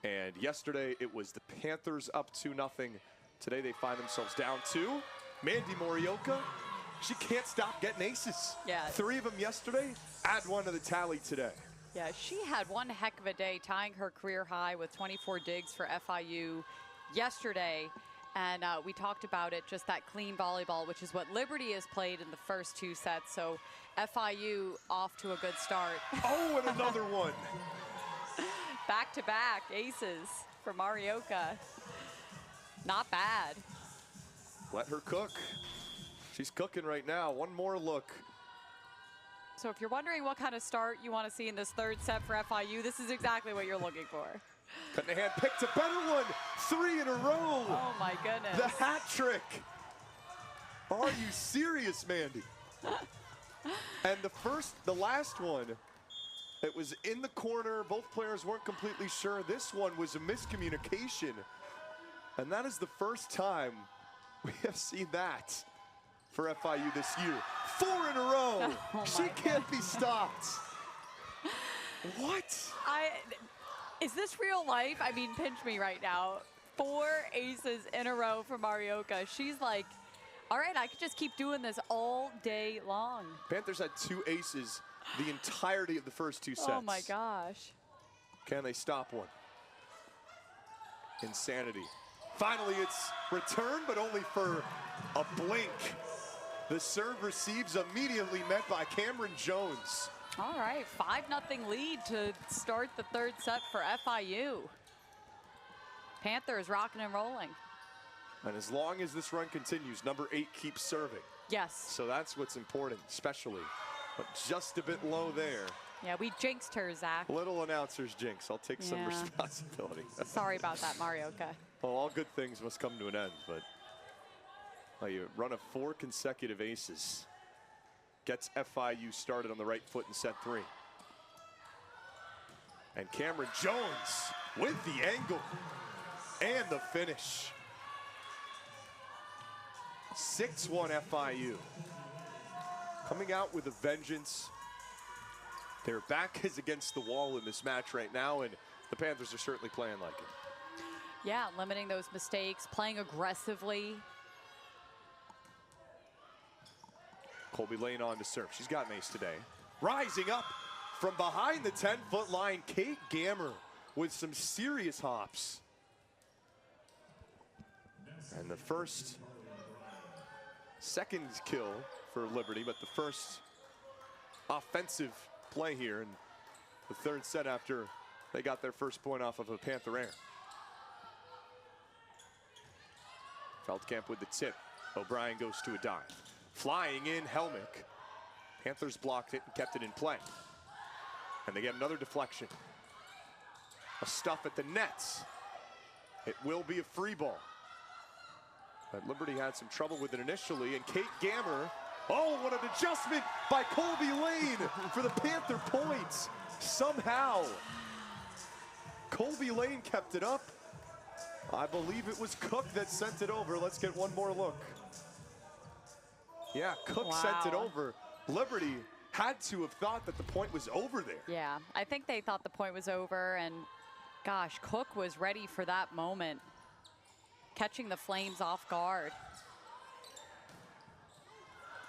And yesterday it was the Panthers up 2-0. Today they find themselves down 2. Mandy Morioka, she can't stop getting aces. Yeah. 3 of them yesterday, add 1 to the tally today. Yeah, she had one heck of a day, tying her career high with 24 digs for FIU yesterday. And we talked about it, just that clean volleyball, which is what Liberty has played in the first 2 sets. So FIU off to a good start. Oh, and another one. Back-to-back aces for Morioka. Not bad. Let her cook. She's cooking right now. One more look. So if you're wondering what kind of start you want to see in this 3rd set for FIU, this is exactly what you're looking for. Cutting the hand, picked a better one. 3 in a row. Oh my goodness. The hat trick. Are you serious, Mandy? And the last one, it was in the corner. Both players weren't completely sure. This one was a miscommunication. And that is the first time we have seen that for FIU this year. 4 in a row. Oh she can't be stopped. What? Is this real life? I mean, pinch me right now. 4 aces in a row for Morioka. She's like, all right, I could just keep doing this all day long. Panthers had 2 aces the entirety of the first 2 sets. Oh my gosh. Can they stop one? Insanity. Finally, it's returned, but only for a blink. The serve receives immediately met by Cameron Jones. All right, 5-0 lead to start the third set for FIU. Panthers rocking and rolling. And as long as this run continues, number 8 keeps serving. Yes. So that's what's important, especially. But just a bit low there. Yeah, we jinxed her, Zach. Little announcer's jinx. I'll take some Yeah. responsibility. Sorry about that, Marioka. Well, all good things must come to an end, but you run of 4 consecutive aces. Gets FIU started on the right foot in set 3. And Cameron Jones with the angle and the finish. 6-1 FIU. Coming out with a vengeance. Their back is against the wall in this match right now, and the Panthers are certainly playing like it. Yeah, limiting those mistakes, playing aggressively. Colby Lane on to serve. She's got an ace today. Rising up from behind the 10-foot line, Kate Gammer with some serious hops. And the second kill for Liberty, but the first offensive play here in the third set after they got their first point off of a Panther air. Feldkamp with the tip. O'Brien goes to a dive. Flying in Helmick. Panthers blocked it and kept it in play. And they get another deflection. A stuff at the nets. It will be a free ball. But Liberty had some trouble with it initially, and Kate Gammer, oh, what an adjustment by Colby Lane for the Panther points. Somehow, Colby Lane kept it up. I believe it was Cook that sent it over. Let's get one more look. Yeah, Cook sent it over. Liberty had to have thought that the point was over there. Yeah, I think they thought the point was over, and gosh, Cook was ready for that moment. Catching the Flames off guard.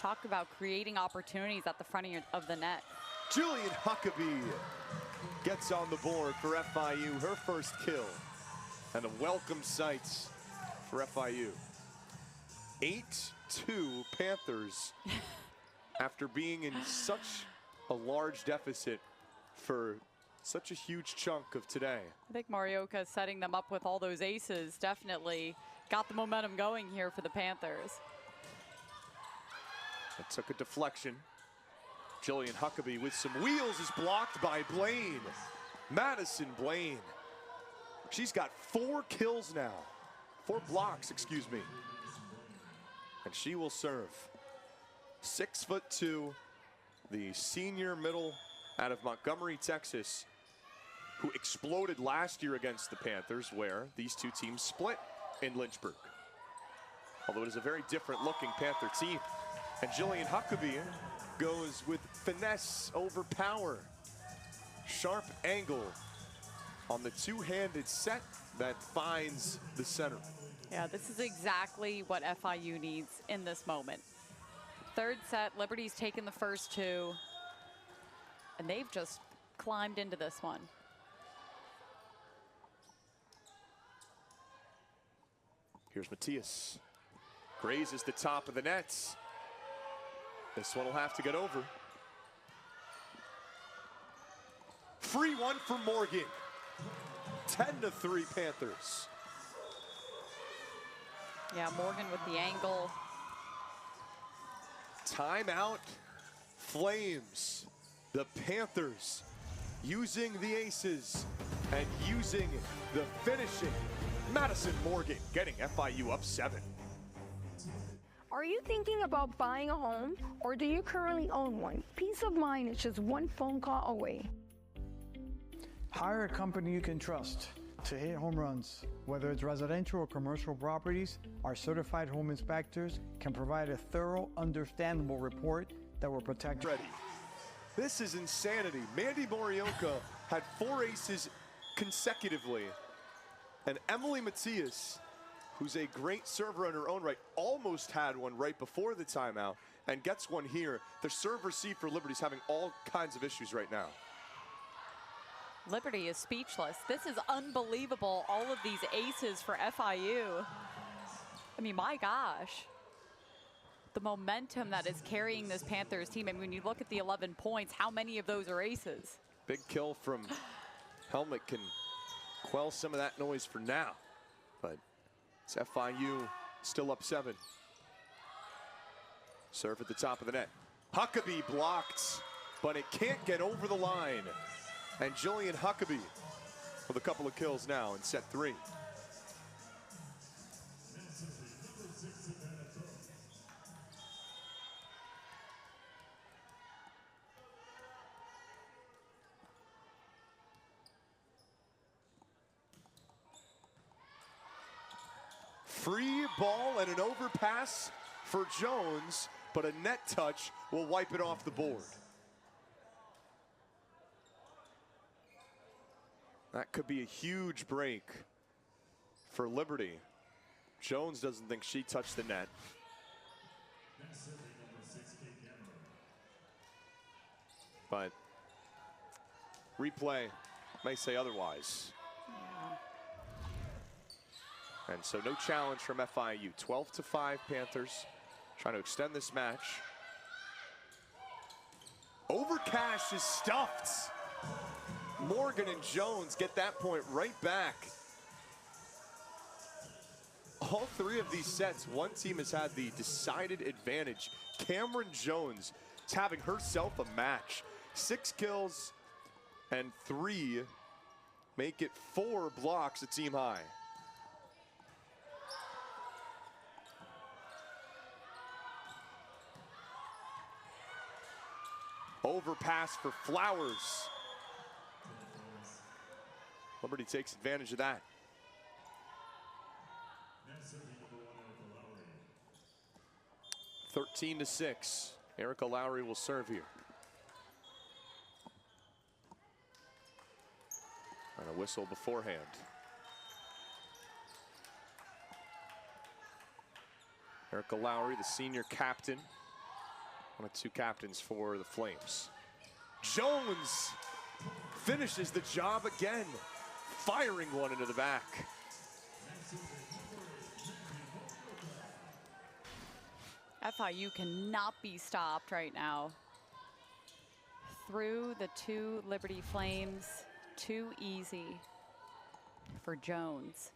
Talk about creating opportunities at the front of the net. Julian Huckabee gets on the board for FIU, her first kill. And a welcome sight for FIU. 8-2 Panthers after being in such a large deficit for such a huge chunk of today. I think Marioka setting them up with all those aces definitely got the momentum going here for the Panthers. It took a deflection. Jillian Huckabee with some wheels is blocked by Blaine. Madison Blaine. She's got 4 kills now. 4 blocks, excuse me. And she will serve. 6'2", the senior middle out of Montgomery, Texas, who exploded last year against the Panthers, where these two teams split in Lynchburg. Although it is a very different looking Panther team. And Jillian Huckabee goes with finesse over power. Sharp angle on the two-handed set that finds the center. Yeah, this is exactly what FIU needs in this moment. Third set, Liberty's taken the first 2, and they've just climbed into this one. Here's Matias. Grazes the top of the nets. This one will have to get over. Free one for Morgan. 10-3 Panthers. Yeah, Morgan with the angle. Timeout. Flames. The Panthers using the aces and using the finishing. Madison Morgan getting FIU up 7. Are you thinking about buying a home, or do you currently own one? Peace of mind is just one phone call away. Hire a company you can trust to hit home runs. Whether it's residential or commercial properties, our certified home inspectors can provide a thorough, understandable report that will protect. Ready. This is insanity. Mandy Morioka had 4 aces consecutively. And Emily Matias, who's a great server in her own right, almost had one right before the timeout and gets one here. The serve receive for Liberty's having all kinds of issues right now. Liberty is speechless. This is unbelievable, all of these aces for FIU. I mean, my gosh. the momentum that is carrying this Panthers team. I mean, when you look at the 11 points, how many of those are aces? Big kill from Helmet can quell some of that noise for now. But it's FIU still up 7. Serve at the top of the net. Huckabee blocked, but it can't get over the line. And Jillian Huckabee with a couple of kills now in set 3. Free ball and an overpass for Jones, but a net touch will wipe it off the board. That could be a huge break for Liberty. Jones doesn't think she touched the net. But replay may say otherwise. And so no challenge from FIU. 12-5 Panthers trying to extend this match. Overcash is stuffed. Morgan and Jones get that point right back. All 3 of these sets, one team has had the decided advantage. Cameron Jones is having herself a match. 6 kills and 3 make it 4 blocks at team high. Overpass for Flowers. Liberty takes advantage of that. Thirteen to 6. Erica Lowry will serve here. And a whistle beforehand. Erica Lowry, the senior captain. One of 2 captains for the Flames. Jones finishes the job again, firing one into the back. FIU cannot be stopped right now. Through the 2 Liberty Flames, too easy for Jones.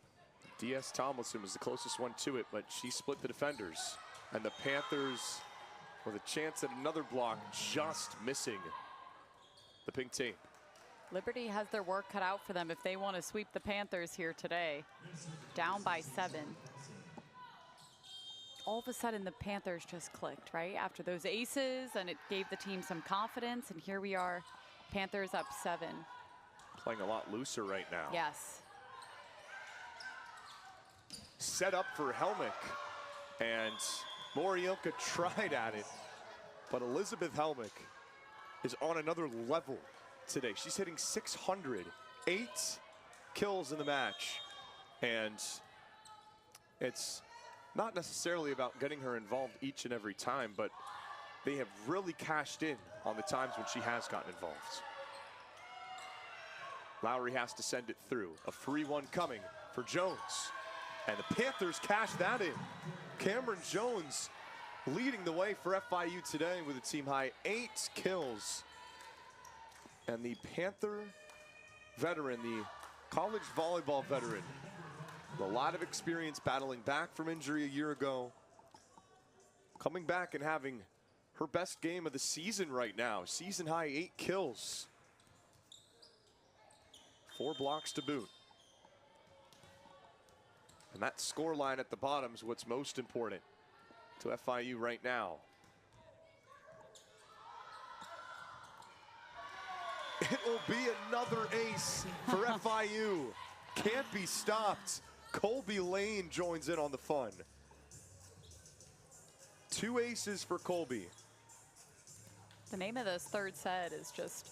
D.S. Tomlinson was the closest one to it, but she split the defenders. And the Panthers with a chance at another block, just missing the pink tape. Liberty has their work cut out for them if they want to sweep the Panthers here today. Down by 7. All of a sudden, the Panthers just clicked, right? After those aces, and it gave the team some confidence, and here we are, Panthers up 7. Playing a lot looser right now. Yes. Set up for Helmick, and Morioka tried at it, but Elizabeth Helmick is on another level today. She's hitting 600, 8 kills in the match, and it's not necessarily about getting her involved each and every time, but they have really cashed in on the times when she has gotten involved. Lowry has to send it through. A free one coming for Jones, and the Panthers cash that in. Cameron Jones leading the way for FIU today with a team high 8 kills. And the Panther veteran, the college volleyball veteran, with a lot of experience battling back from injury a year ago, coming back and having her best game of the season right now. Season high 8 kills. 4 blocks to boot. And that score line at the bottom is what's most important to FIU right now. It will be another ace for FIU. Can't be stopped. Colby Lane joins in on the fun. 2 aces for Colby. The name of this third set is just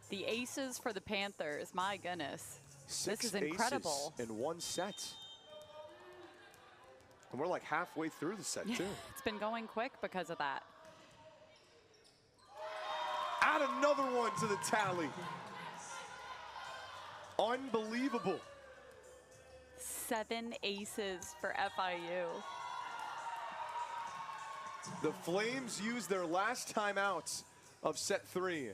the aces for the Panthers. My goodness. 6 this is incredible. Aces in 1 set. And we're like halfway through the set, too. It's been going quick because of that. Add another one to the tally. Unbelievable. 7 aces for FIU. The Flames use their last timeout of set 3.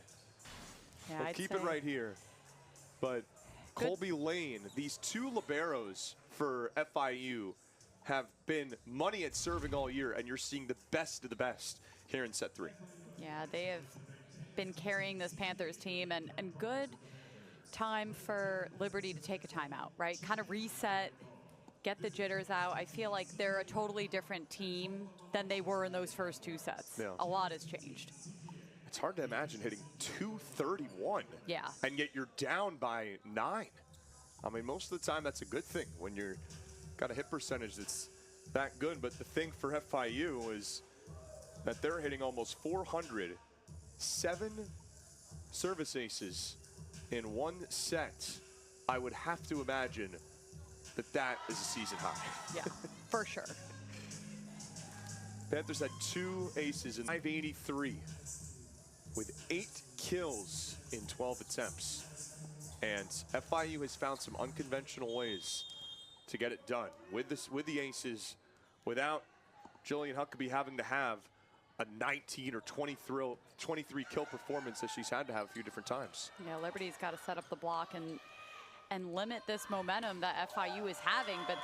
Yeah, We'll I'd keep say it right here. But Colby Lane, these two liberos for FIU have been money at serving all year, and you're seeing the best of the best here in set 3. Yeah, they have been carrying this Panthers team, and good time for Liberty to take a timeout, right? Kind of reset, get the jitters out. I feel like they're a totally different team than they were in those first 2 sets. Yeah. A lot has changed. It's hard to imagine hitting 231. Yeah. And yet you're down by 9. I mean, most of the time that's a good thing when you're got a hit percentage that's that good. But the thing for FIU is that they're hitting almost 400, 7 service aces in 1 set. I would have to imagine that that is a season high. Yeah, for sure. Panthers had 2 aces in 583 with 8 kills in 12 attempts. And FIU has found some unconventional ways to get it done with the aces, without Jillian Huckabee having to have a 19 or 23 kill performance that she's had to have a few different times. Yeah, Liberty's got to set up the block and limit this momentum that FIU is having, but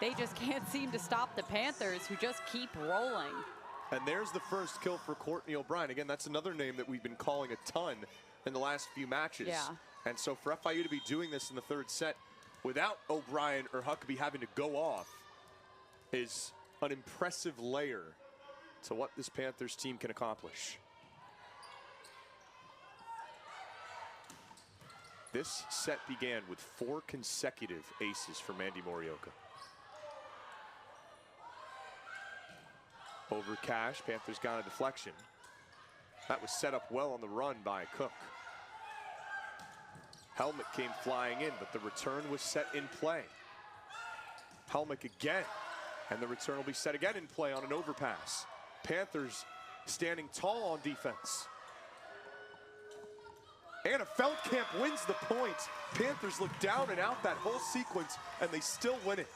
they just can't seem to stop the Panthers, who just keep rolling. And there's the first kill for Courtney O'Brien. Again, that's another name that we've been calling a ton in the last few matches. Yeah. And so for FIU to be doing this in the 3rd set without O'Brien or Huckabee having to go off is an impressive layer to what this Panthers team can accomplish. This set began with 4 consecutive aces for Mandy Morioka. Over Cash, Panthers got a deflection. That was set up well on the run by Cook. Helmick came flying in, but the return was set in play. Helmick again, and the return will be set again in play on an overpass. Panthers standing tall on defense. Anna Feldkamp wins the point. Panthers look down and out that whole sequence, and they still win it.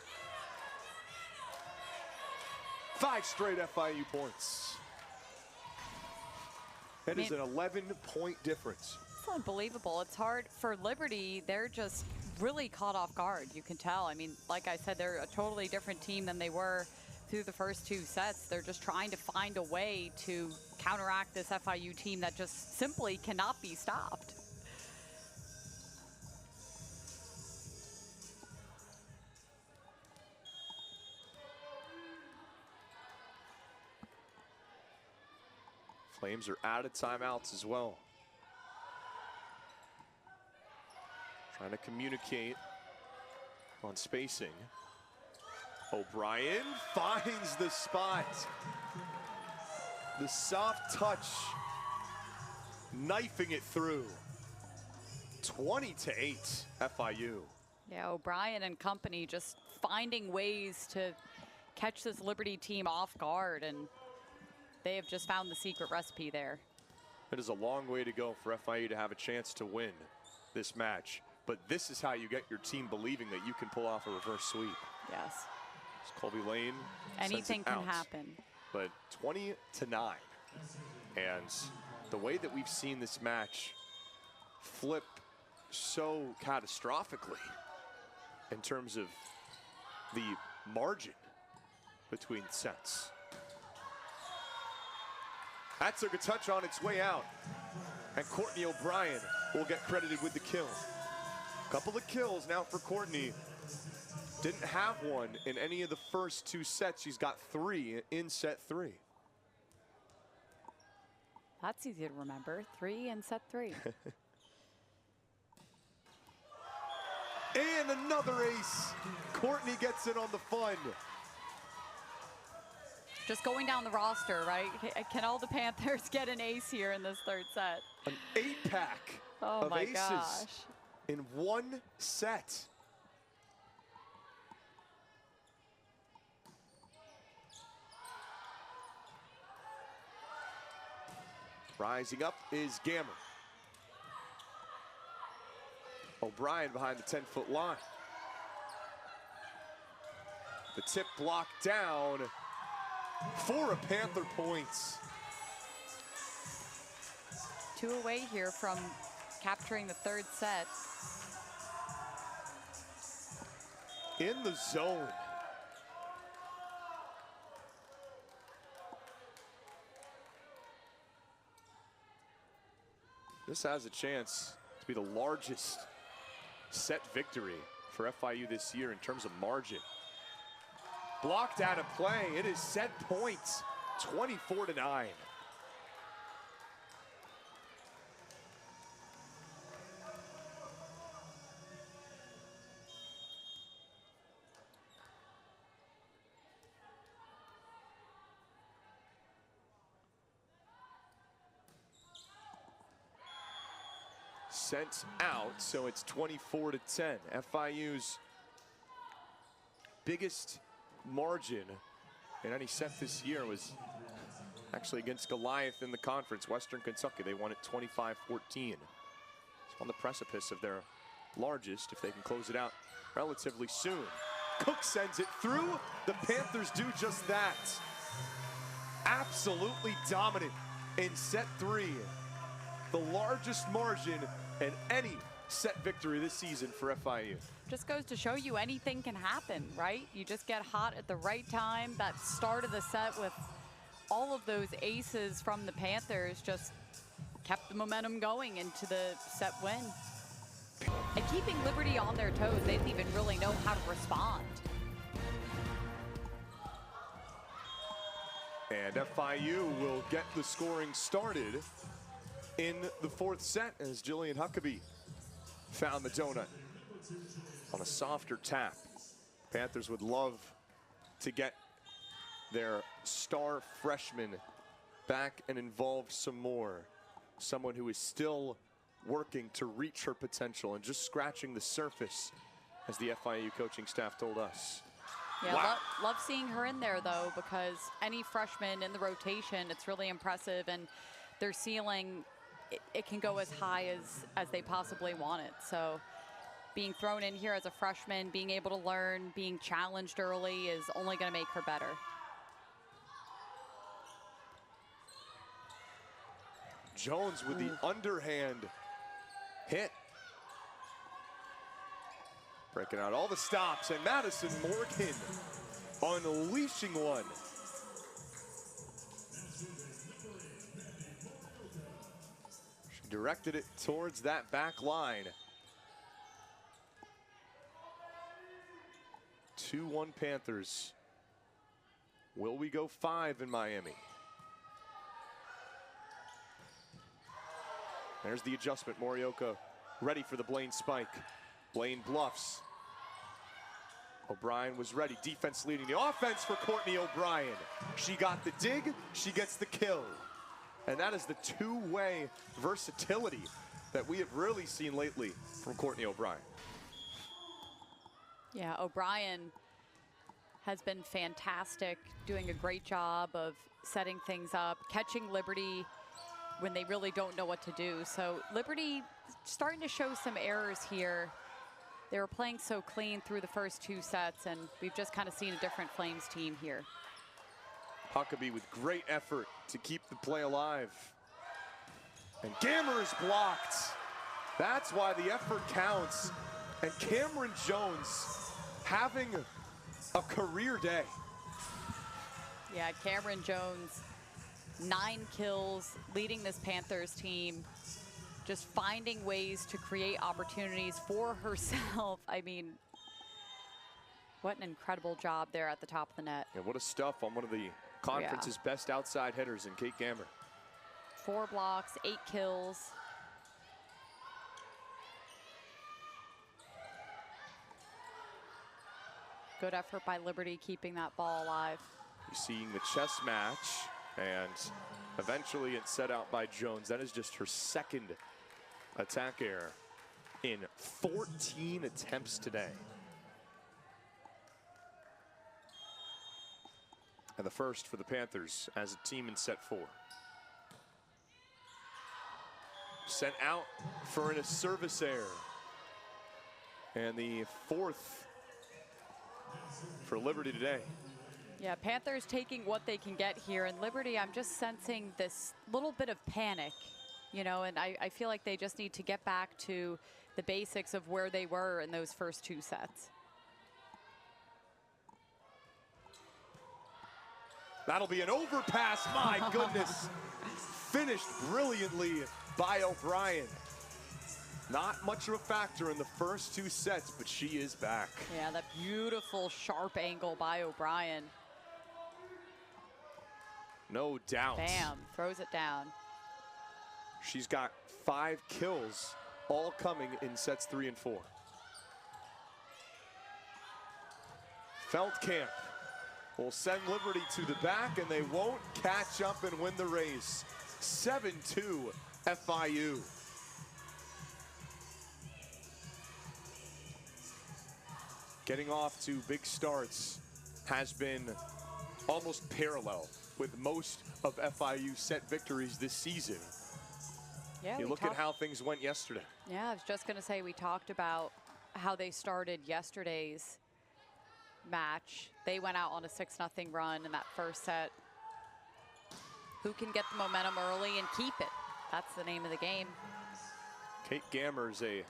5 straight FIU points. That is an 11-point difference. It's unbelievable. It's hard for Liberty. They're just really caught off guard, you can tell. I mean, like I said, they're a totally different team than they were through the first 2 sets. They're just trying to find a way to counteract this FIU team that just simply cannot be stopped. Flames are out of timeouts as well. Trying to communicate on spacing. O'Brien finds the spot. The soft touch, knifing it through. 20-8 FIU. Yeah, O'Brien and company just finding ways to catch this Liberty team off guard, and they have just found the secret recipe there. It is a long way to go for FIU to have a chance to win this match, but this is how you get your team believing that you can pull off a reverse sweep. Yes. It's Colby Lane. Anything can happen. But 20-9. And the way that we've seen this match flip so catastrophically in terms of the margin between sets. That took a touch on its way out. And Courtney O'Brien will get credited with the kill. Couple of kills now for Courtney. Didn't have one in any of the first 2 sets. She's got 3 in set 3. That's easy to remember. 3 in set 3. And another ace. Courtney gets in on the fun. Just going down the roster, right? Can all the Panthers get an ace here in this 3rd set? An 8-pack of my aces gosh. in 1 set. Rising up is Gammer. O'Brien behind the 10-foot line. The tip blocked down. for a Panther point. 2 away here from capturing the third set. In the zone. This has a chance to be the largest set victory for FIU this year in terms of margin. Blocked out of play. It is set points, 24-9. Sent out, so it's 24-10. FIU's biggest margin in any set this year was actually against Goliath in the conference, Western Kentucky. They won it 25-14. It's on the precipice of their largest if they can close it out relatively soon. Cook sends it through. The Panthers do just that. Absolutely dominant in set 3. The largest margin in any set victory this season for FIU. Just goes to show you anything can happen, right? You just get hot at the right time. That start of the set with all of those aces from the Panthers just kept the momentum going into the set win. And keeping Liberty on their toes, they didn't even really know how to respond. And FIU will get the scoring started in the 4th set as Jillian Huckabee found the donut on a softer tap. Panthers would love to get their star freshman back and involved some more. Someone who is still working to reach her potential and just scratching the surface, as the FIU coaching staff told us. Yeah, wow. love seeing her in there, though, because any freshman in the rotation, it's really impressive, and their ceiling, it can go as high as they possibly want it. So being thrown in here as a freshman, being able to learn, being challenged early is only going to make her better. Jones with the underhand hit. Breaking out all the stops, and Madison Morgan unleashing one. She directed it towards that back line. 2-1 Panthers. Will we go 5 in Miami? There's the adjustment. Morioka ready for the Blaine spike. Blaine bluffs. O'Brien was ready. Defense leading the offense for Courtney O'Brien. She got the dig, she gets the kill. And that is the two-way versatility that we have really seen lately from Courtney O'Brien. Yeah, O'Brien has been fantastic, doing a great job of setting things up, catching Liberty when they really don't know what to do. So Liberty starting to show some errors here. They were playing so clean through the first 2 sets, and we've just kind of seen a different Flames team here. Huckabee with great effort to keep the play alive. And Gammer is blocked. That's why the effort counts. And Cameron Jones having a career day. Yeah, Cameron Jones, 9 kills, leading this Panthers team, just finding ways to create opportunities for herself. I mean, what an incredible job there at the top of the net. And what a stuff on one of the conference's best outside hitters in Kate Gammer. 4 blocks, 8 kills. Good effort by Liberty keeping that ball alive. You're seeing the chess match, and eventually it's set out by Jones. That is just her second attack error in 14 attempts today. And the first for the Panthers as a team in set 4. Sent out for a service error. And the 4th for Liberty today. Yeah, Panthers taking what they can get here. And Liberty, I'm just sensing this little bit of panic, you know, and I feel like they just need to get back to the basics of where they were in those first 2 sets. That'll be an overpass, my goodness. Finished brilliantly by O'Brien. Not much of a factor in the first 2 sets, but she is back. Yeah, that beautiful sharp angle by O'Brien. No doubt. Bam, throws it down. She's got 5 kills, all coming in sets 3 and 4. Feldkamp will send Liberty to the back, and they won't catch up and win the race. 7-2 FIU. Getting off to big starts has been almost parallel with most of FIU's set victories this season. Yeah, you look at how things went yesterday. Yeah, I was just going to say, we talked about how they started yesterday's match. They went out on a 6-0 run in that first set. Who can get the momentum early and keep it? That's the name of the game. Kate Gammer's a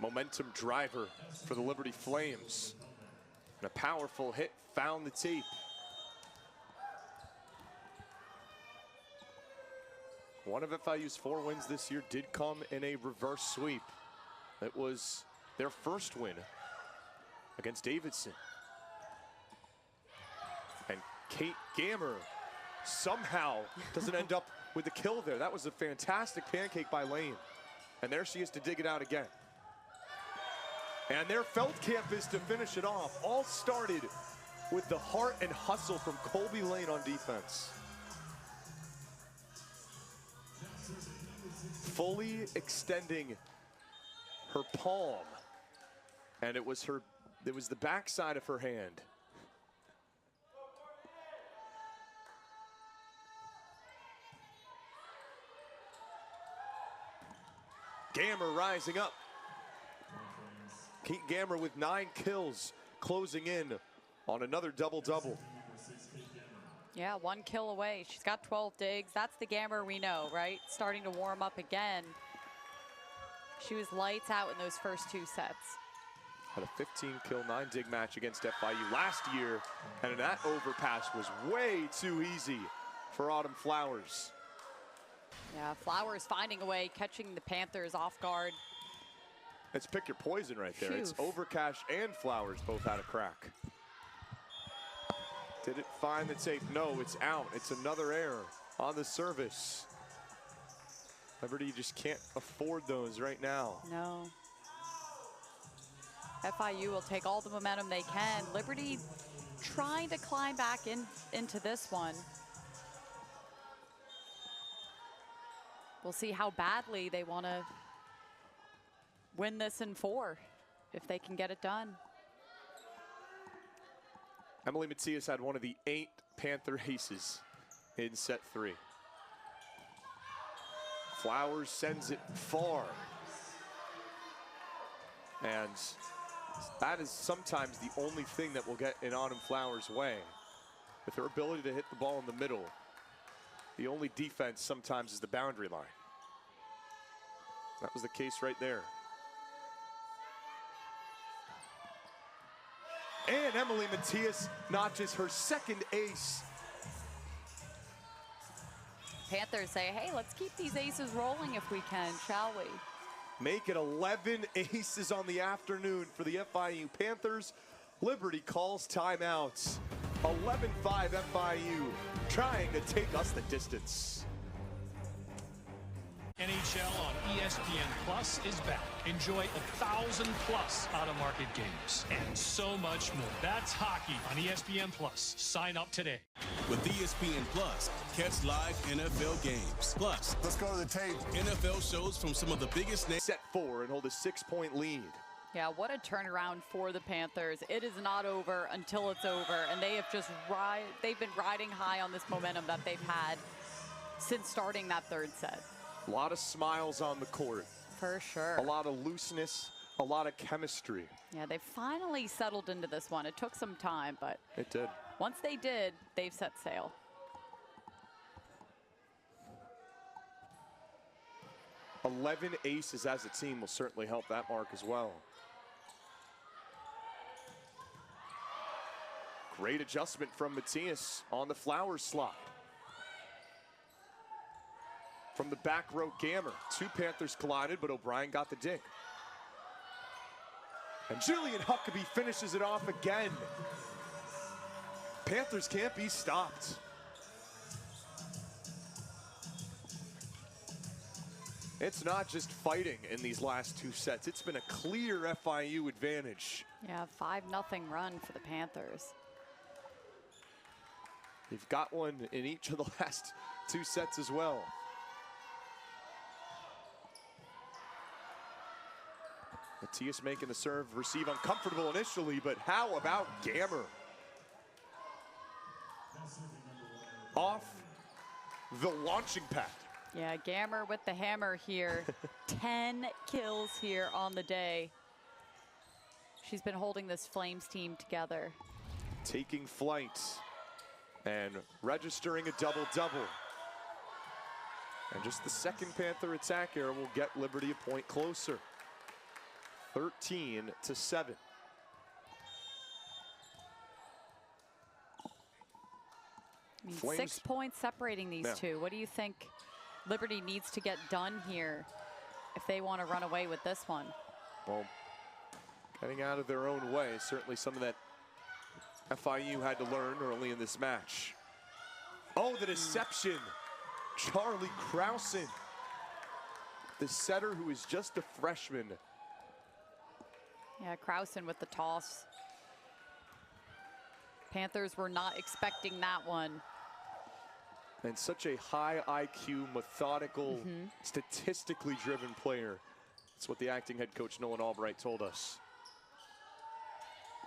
momentum driver for the Liberty Flames. And a powerful hit found the tape. One of FIU's 4 wins this year did come in a reverse sweep. It was their first win against Davidson. And Kate Gammer somehow doesn't end up with the kill there. That was a fantastic pancake by Lane. And there she is to dig it out again. And their Feldkamp is to finish it off. All started with the heart and hustle from Colby Lane on defense. Fully extending her palm. And it was the backside of her hand. Gammer rising up. Kate Gammer with 9 kills, closing in on another double-double. Yeah, 1 kill away. She's got 12 digs. That's the Gammer we know, right? Starting to warm up again. She was lights out in those first 2 sets. Had a 15-kill, 9-dig match against FIU last year, and that overpass was way too easy for Autumn Flowers. Yeah, Flowers finding a way, catching the Panthers off guard. It's pick your poison right there. Phew. It's Overcash and Flowers both had a crack. Did it find the tape? No, it's out. It's another error on the service. Liberty just can't afford those right now. No. FIU will take all the momentum they can. Liberty trying to climb back into this one. We'll see how badly they want to win this in 4, if they can get it done. Emily Matias had one of the 8 Panther aces in set 3. Flowers sends it far. And that is sometimes the only thing that will get in Autumn Flowers' way. With her ability to hit the ball in the middle, the only defense sometimes is the boundary line. That was the case right there. And Emily Matias notches her 2nd ace. Panthers say, hey, let's keep these aces rolling if we can, shall we? Make it 11 aces on the afternoon for the FIU Panthers. Liberty calls timeouts. 11-5 FIU, trying to take us the distance. NHL on ESPN Plus is back. Enjoy 1,000+ out-of-market games and so much more. That's hockey on ESPN Plus. Sign up today. With ESPN Plus, catch live NFL games. Plus, let's go to the tape. NFL shows from some of the biggest names. Set 4 and hold a 6-point lead. Yeah, what a turnaround for the Panthers. It is not over until it's over, and they have just they've been riding high on this momentum that they've had since starting that 3rd set. A lot of smiles on the court. For sure. A lot of looseness, a lot of chemistry. Yeah, they finally settled into this one. It took some time, but it did. once they did, they've set sail. "11 aces as a team will certainly help that mark as well. Great adjustment from Matthias on the Flowers slide. From the back row, Gammer. 2 Panthers collided, but O'Brien got the dig. And Jillian Huckabee finishes it off again. Panthers can't be stopped. It's not just fighting in these last 2 sets. It's been a clear FIU advantage. Yeah, 5-0 run for the Panthers. They've got one in each of the last 2 sets as well. Matthias making the serve receive uncomfortable initially, but how about Gammer? Off the launching pad. Yeah, Gammer with the hammer here. 10 kills here on the day. She's been holding this Flames team together. Taking flight and registering a double-double. And just the second Panther attack error will get Liberty a point closer. 13-7. I mean, Flames. 6 points separating these two. What do you think Liberty needs to get done here if they want to run away with this one? Well, getting out of their own way, certainly some of that FIU had to learn early in this match. Oh, the deception. Charlie Krausen, the setter who is just a freshman. Yeah, Krausen with the toss. Panthers were not expecting that one. And such a high IQ, methodical, statistically driven player. That's what the acting head coach Nolan Albright told us.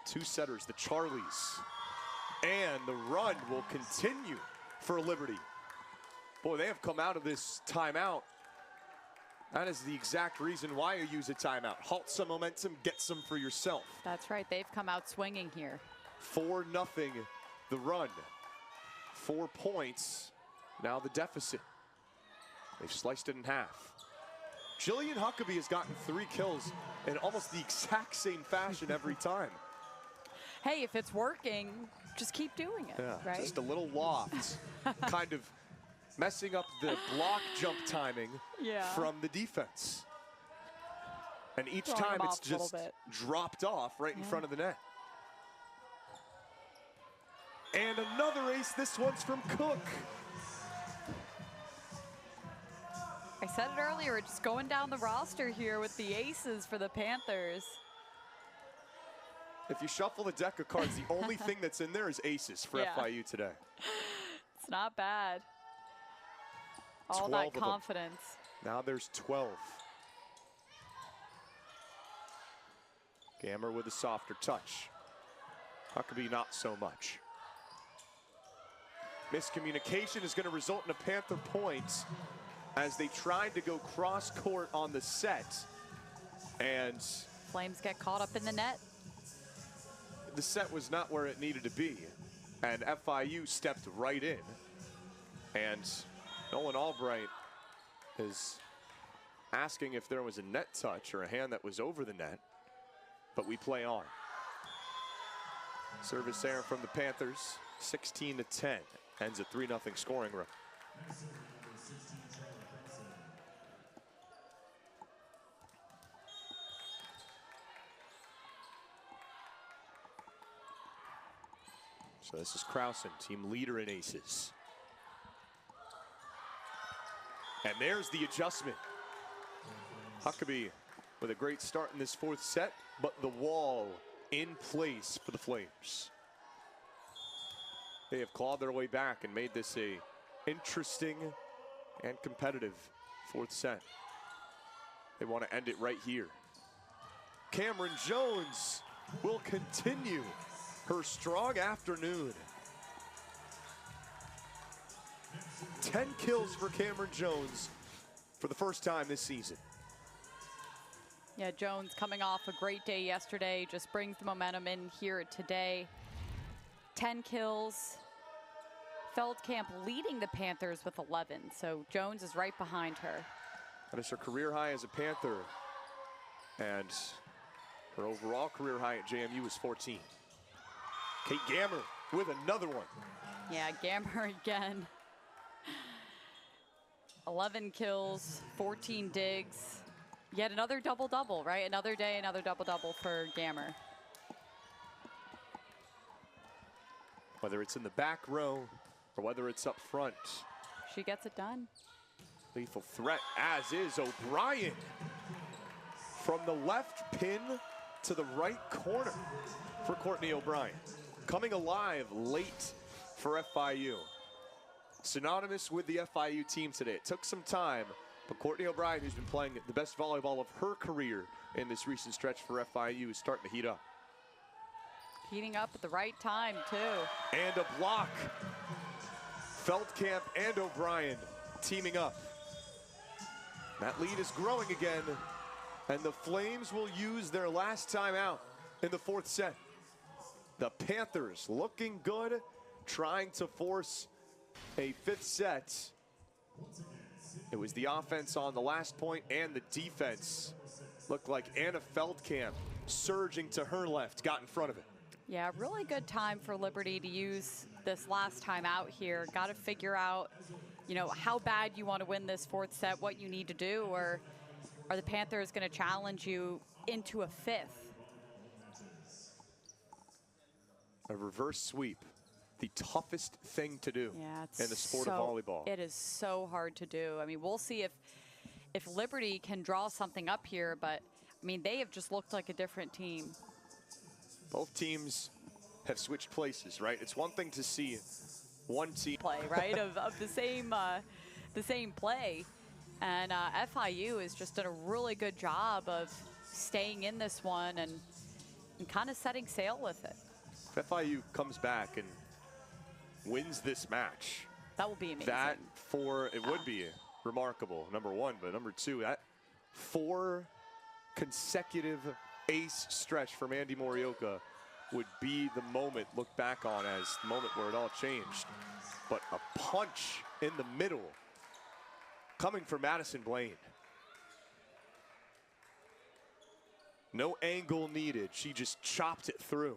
2 setters, the Charlies. And the run will continue for Liberty. Boy, they have come out of this timeout. That is the exact reason why you use a timeout. Halt some momentum, get some for yourself. That's right, they've come out swinging here. 4-0 the run. 4 points, now the deficit. They've sliced it in half. Jillian Huckabee has gotten 3 kills in almost the exact same fashion every time. Hey, if it's working, just keep doing it, right? Just a little loft, kind of messing up the block jump timing from the defense. And each time it's just dropped off right in front of the net. And another ace, this one's from Cook. I said it earlier, just going down the roster here with the aces for the Panthers. If you shuffle the deck of cards, the only thing that's in there is aces for FIU today. It's not bad. All that confidence. Now there's 12. Gammer with a softer touch. Huckabee not so much. Miscommunication is going to result in a Panther point as they tried to go cross court on the set. And Flames get caught up in the net. The set was not where it needed to be. And FIU stepped right in. And Nolan Albright is asking if there was a net touch or a hand that was over the net. But we play on. Service error from the Panthers, 16-10. Ends a 3-0 scoring run. So this is Krausen, team leader in aces. And there's the adjustment. Huckabee with a great start in this 4th set, but the wall in place for the Flames. They have clawed their way back and made this a interesting and competitive 4th set. They want to end it right here. Cameron Jones will continue her strong afternoon. 10 kills for Cameron Jones for the first time this season. Yeah, Jones coming off a great day yesterday, just brings the momentum in here today. 10 kills. Feldkamp leading the Panthers with 11, so Jones is right behind her. That is her career high as a Panther. And her overall career high at JMU was 14. Kate Gammer with another one. Yeah, Gammer again. 11 kills, 14 digs. Yet another double-double, right? Another day, another double-double for Gammer. Whether it's in the back row or whether it's up front. She gets it done. Lethal threat, as is O'Brien. From the left pin to the right corner for Courtney O'Brien. Coming alive late for FIU. Synonymous with the FIU team today. It took some time, but Courtney O'Brien, who's been playing the best volleyball of her career in this recent stretch for FIU, is starting to heat up. Heating up at the right time, too. And a block. Feldkamp and O'Brien teaming up. That lead is growing again, and the Flames will use their last time out in the fourth set. The Panthers looking good, trying to force a fifth set. It was the offense on the last point and the defense. Looked like Anna Feldkamp surging to her left, got in front of it. Yeah, really good time for Liberty to use this last time out here. Got to figure out, you know, how bad you want to win this fourth set, what you need to do, or are the Panthers going to challenge you into a fifth? A reverse sweep, the toughest thing to do in the sport of volleyball. It is so hard to do. I mean, we'll see if Liberty can draw something up here, but I mean, they have just looked like a different team. Both teams have switched places, right? It's one thing to see one team play, right, of the same play, and FIU has just done a really good job of staying in this one and kind of setting sail with it. If FIU comes back and wins this match, that will be amazing. It would be remarkable, number one, but number two, that 4 consecutive ace stretch from Andy Morioka would be the moment looked back on as the moment where it all changed. But a punch in the middle coming from Madison Blaine. No angle needed. She just chopped it through.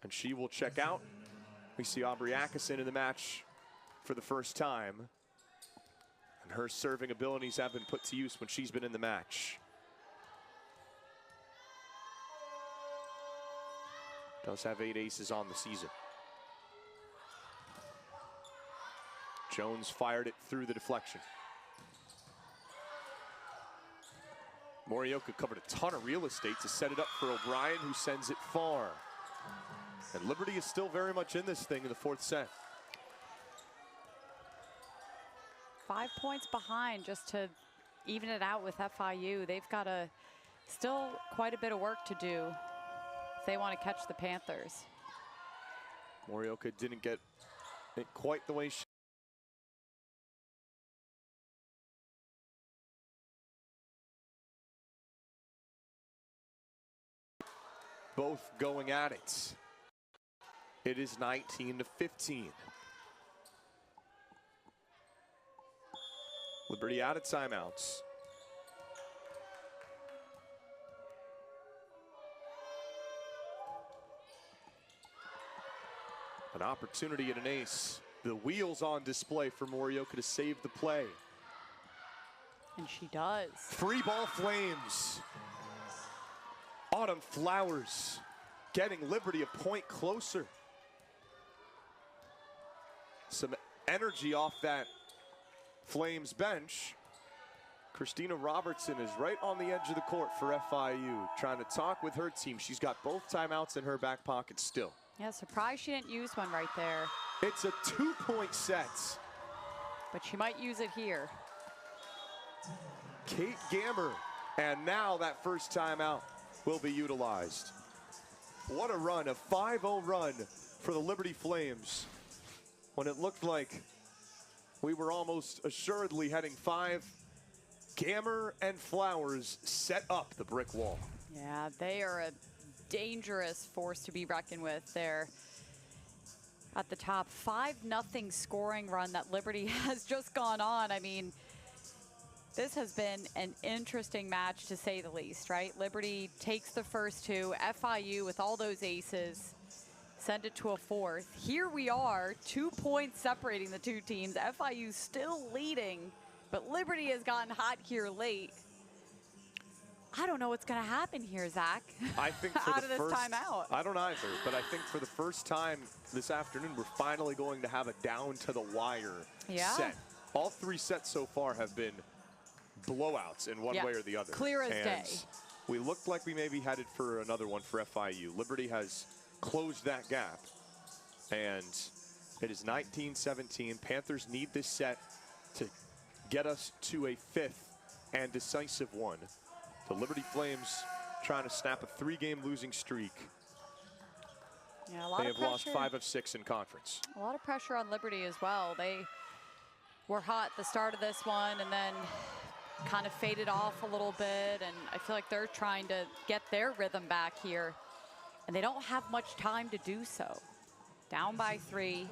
And she will check out. We see Aubrey Atkinson in the match for the first time. And her serving abilities have been put to use when she's been in the match. Does have 8 aces on the season. Jones fired it through the deflection. Morioka covered a ton of real estate to set it up for O'Brien, who sends it far. And Liberty is still very much in this thing in the fourth set. 5 points behind just to even it out with FIU. They've got still quite a bit of work to do if they want to catch the Panthers. Morioka didn't get it quite the way she both going at it. It is 19-15. Liberty out of timeouts. An opportunity at an ace. The wheels on display for Morioka to save the play. And she does. Free ball Flames. Autumn Flowers getting Liberty a point closer. Some energy off that Flames bench. Christina Robertson is right on the edge of the court for FIU, trying to talk with her team. She's got both timeouts in her back pocket still. Yeah, surprised she didn't use one right there. It's a 2-point set. But she might use it here. Kate Gammer, and now that first timeout will be utilized. What a run, a 5-0 run for the Liberty Flames when it looked like we were almost assuredly heading 5. Gammer and Flowers set up the brick wall. Yeah, they are a dangerous force to be reckoned with there at the top. 5-0 scoring run that Liberty has just gone on. I mean, this has been an interesting match to say the least, right? Liberty takes the first two. FIU with all those aces send it to a fourth. Here we are, 2 points separating the two teams. FIU still leading, but Liberty has gotten hot here late. I don't know what's going to happen here, Zach. I think for out the of this first timeout. I don't either, but I think for the first time this afternoon, we're finally going to have a down to the wire set. All 3 sets so far have been blowouts in one way or the other. Clear as day. We looked like we may be headed for another one for FIU. Liberty has closed that gap, and it is 19-17. Panthers need this set to get us to a 5th and decisive one. The Liberty Flames trying to snap a 3-game losing streak. Yeah, a lot they of have lost pressure. 5 of 6 in conference. A lot of pressure on Liberty as well. They were hot at the start of this one and then kind of faded off a little bit, and I feel like they're trying to get their rhythm back here, and they don't have much time to do so. Down by 3.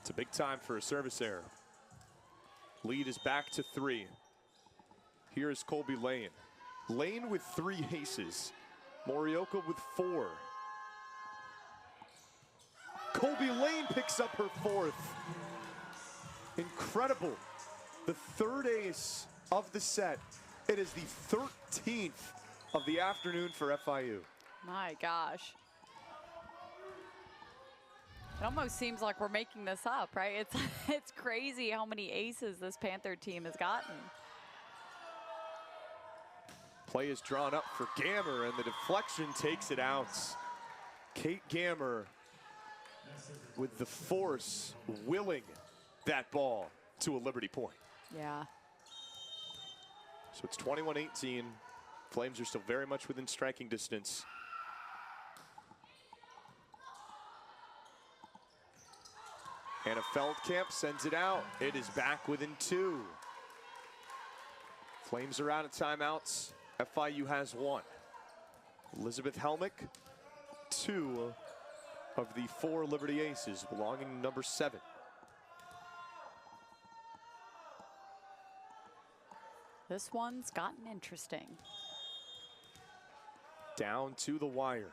It's a big time for a service error. Lead is back to 3. Here is Colby Lane. Lane with 3 aces. Morioka with 4. Colby Lane picks up her 4th. Incredible. The 3rd ace of the set. It is the 13th of the afternoon for FIU. My gosh. It almost seems like we're making this up, right? It's crazy how many aces this Panther team has gotten. Play is drawn up for Gammer, and the deflection takes it out. Kate Gammer with the force willing that ball to a Liberty point. Yeah. So it's 21-18. Flames are still very much within striking distance. Anna Feldkamp sends it out. It is back within 2. Flames are out of timeouts. FIU has 1. Elizabeth Helmick, 2 of the 4 Liberty aces, belonging to number 7. This one's gotten interesting. Down to the wire.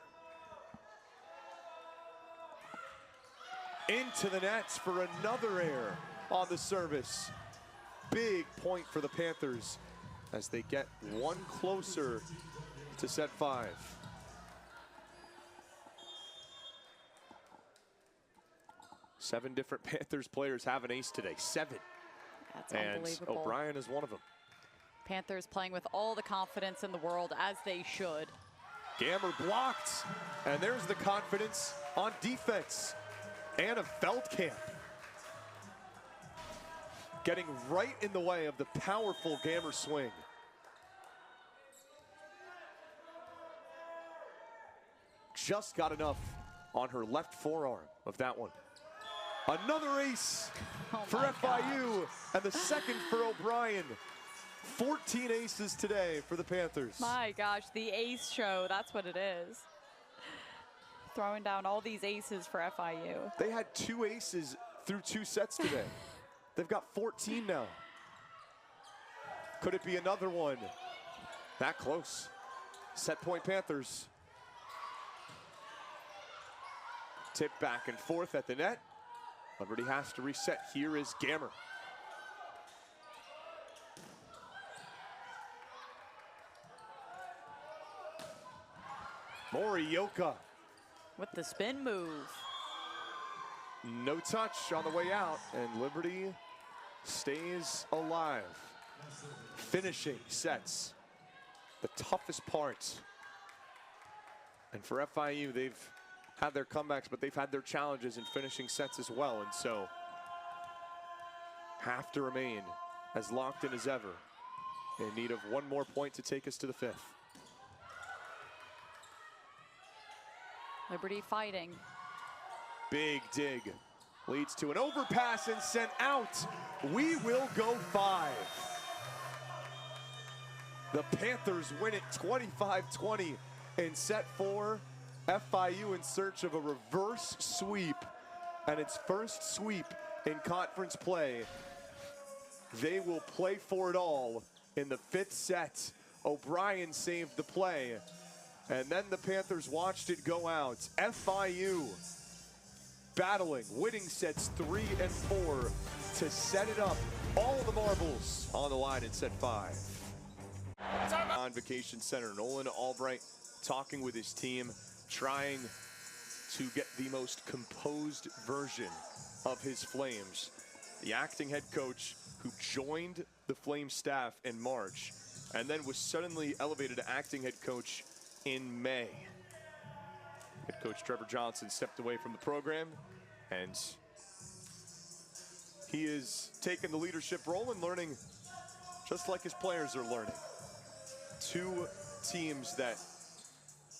Into the nets for another error on the service. Big point for the Panthers as they get 1 closer to set 5. Seven different Panthers players have an ace today. 7. That's and unbelievable. O'Brien is one of them. Panthers playing with all the confidence in the world, as they should. Gammer blocked, and there's the confidence on defense. Anna Feldkamp getting right in the way of the powerful Gammer swing. Just got enough on her left forearm of that one. Another ace for FIU, and the second for O'Brien. 14 aces today for the Panthers. My gosh, the ace show, that's what it is. Throwing down all these aces for FIU. They had 2 aces through 2 sets today. They've got 14 now. Could it be another one? That close. Set point Panthers. Tip back and forth at the net. Liberty has to reset. Here is Gammer. Morioka. With the spin move. No touch on the way out, and Liberty stays alive. Finishing sets, the toughest part. And for FIU, they've had their comebacks, but they've had their challenges in finishing sets as well, and so have to remain as locked in as ever, in need of 1 more point to take us to the 5th. Liberty fighting. Big dig leads to an overpass and sent out. We will go 5. The Panthers win it 25-20 in set 4. FIU in search of a reverse sweep and its first sweep in conference play. They will play for it all in the 5th set. O'Brien saved the play, and then the Panthers watched it go out. FIU battling, winning sets 3 and 4 to set it up. All the marbles on the line in set 5. On Vacation Center, Nolan Albright talking with his team, trying to get the most composed version of his Flames. The acting head coach who joined the Flames staff in March and then was suddenly elevated to acting head coach in May. Head coach Trevor Johnson stepped away from the program, and he is taking the leadership role and learning just like his players are learning. Two teams that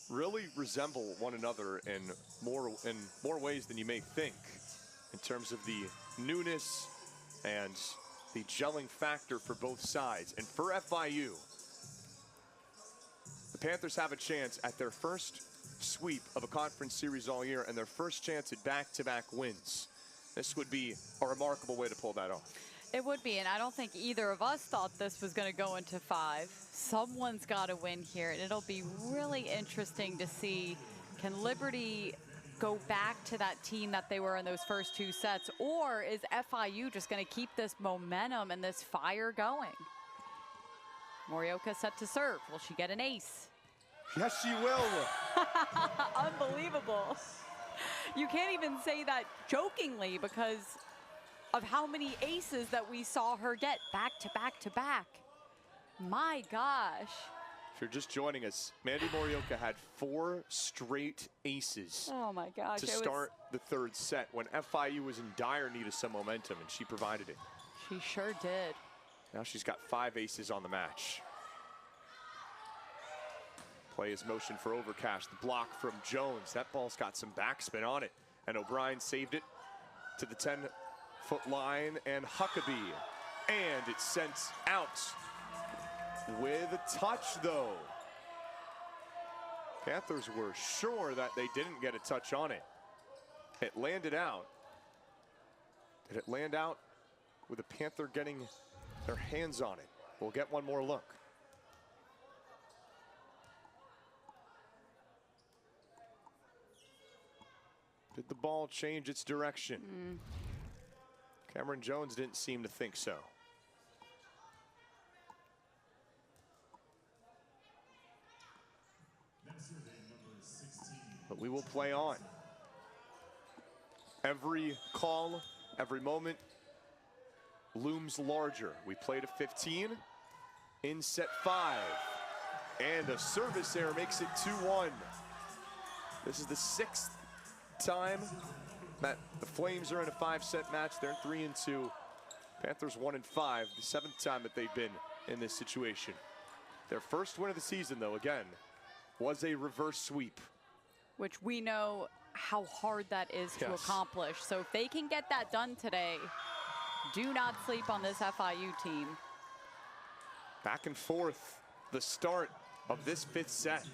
really resemble one another in more ways than you may think, in terms of the newness and the gelling factor for both sides. And for FIU, the Panthers have a chance at their first sweep of a conference series all year and their first chance at back-to-back wins. This would be a remarkable way to pull that off. It would be, and I don't think either of us thought this was going to go into 5. Someone's got to win here, and it'll be really interesting to see, can Liberty go back to that team that they were in those first 2 sets, or is FIU just going to keep this momentum and this fire going? Morioka set to serve. Will she get an ace? Yes, she will. Unbelievable. You can't even say that jokingly because of how many aces that we saw her get back to back to back. My gosh. If you're just joining us, Mandy Morioka had 4 straight aces. Oh my gosh. To start the 3rd set when FIU was in dire need of some momentum, and she provided it. She sure did. Now she's got 5 aces on the match. Play is motion for Overcash. The block from Jones. That ball's got some backspin on it. And O'Brien saved it to the 10-foot line. And Huckabee. And it's sent out with a touch, though. Panthers were sure that they didn't get a touch on it. It landed out. Did it land out with a Panther getting their hands on it? We'll get one more look. Did the ball change its direction? Cameron Jones didn't seem to think so. But we will play on. Every call, every moment looms larger. We played a 15 in set 5. And a service error makes it 2-1. This is the 6th time that the Flames are in a 5-set match. They're 3-2. Panthers 1-5. The 7th time that they've been in this situation. Their first win of the season, though, again, was a reverse sweep. Which we know how hard that is to accomplish. So if they can get that done today, do not sleep on this FIU team. Back and forth, the start of this 5th set.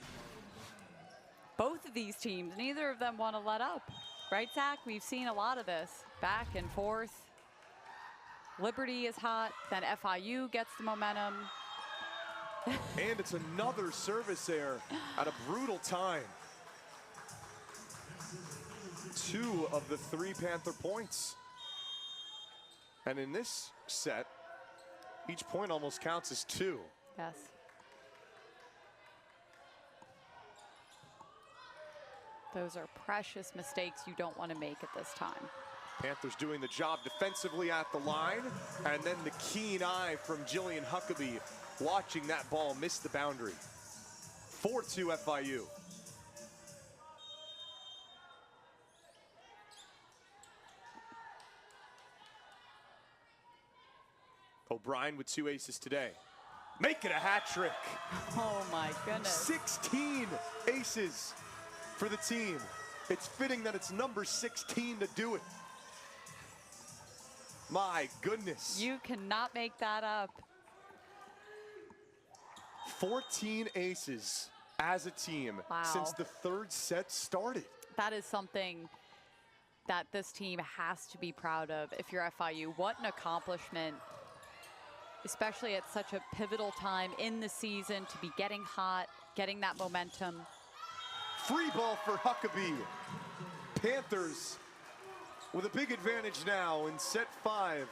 Both of these teams, neither of them want to let up. Right, Zach? We've seen a lot of this. Back and forth. Liberty is hot, then FIU gets the momentum. And it's another service error at a brutal time. 2 of the 3 Panther points. And in this set, each point almost counts as 2. Yes. Those are precious mistakes you don't want to make at this time. Panthers doing the job defensively at the line. And then the keen eye from Jillian Huckabee watching that ball miss the boundary. 4-2 FIU. O'Brien with 2 aces today. Make it a hat trick. Oh my goodness. 16 aces for the team. It's fitting that it's number 16 to do it. My goodness. You cannot make that up. 14 aces as a team since the third set started. That is something that this team has to be proud of if you're FIU. What an accomplishment, especially at such a pivotal time in the season, to be getting hot, getting that momentum. Free ball for Huckabee. Panthers with a big advantage now in set 5,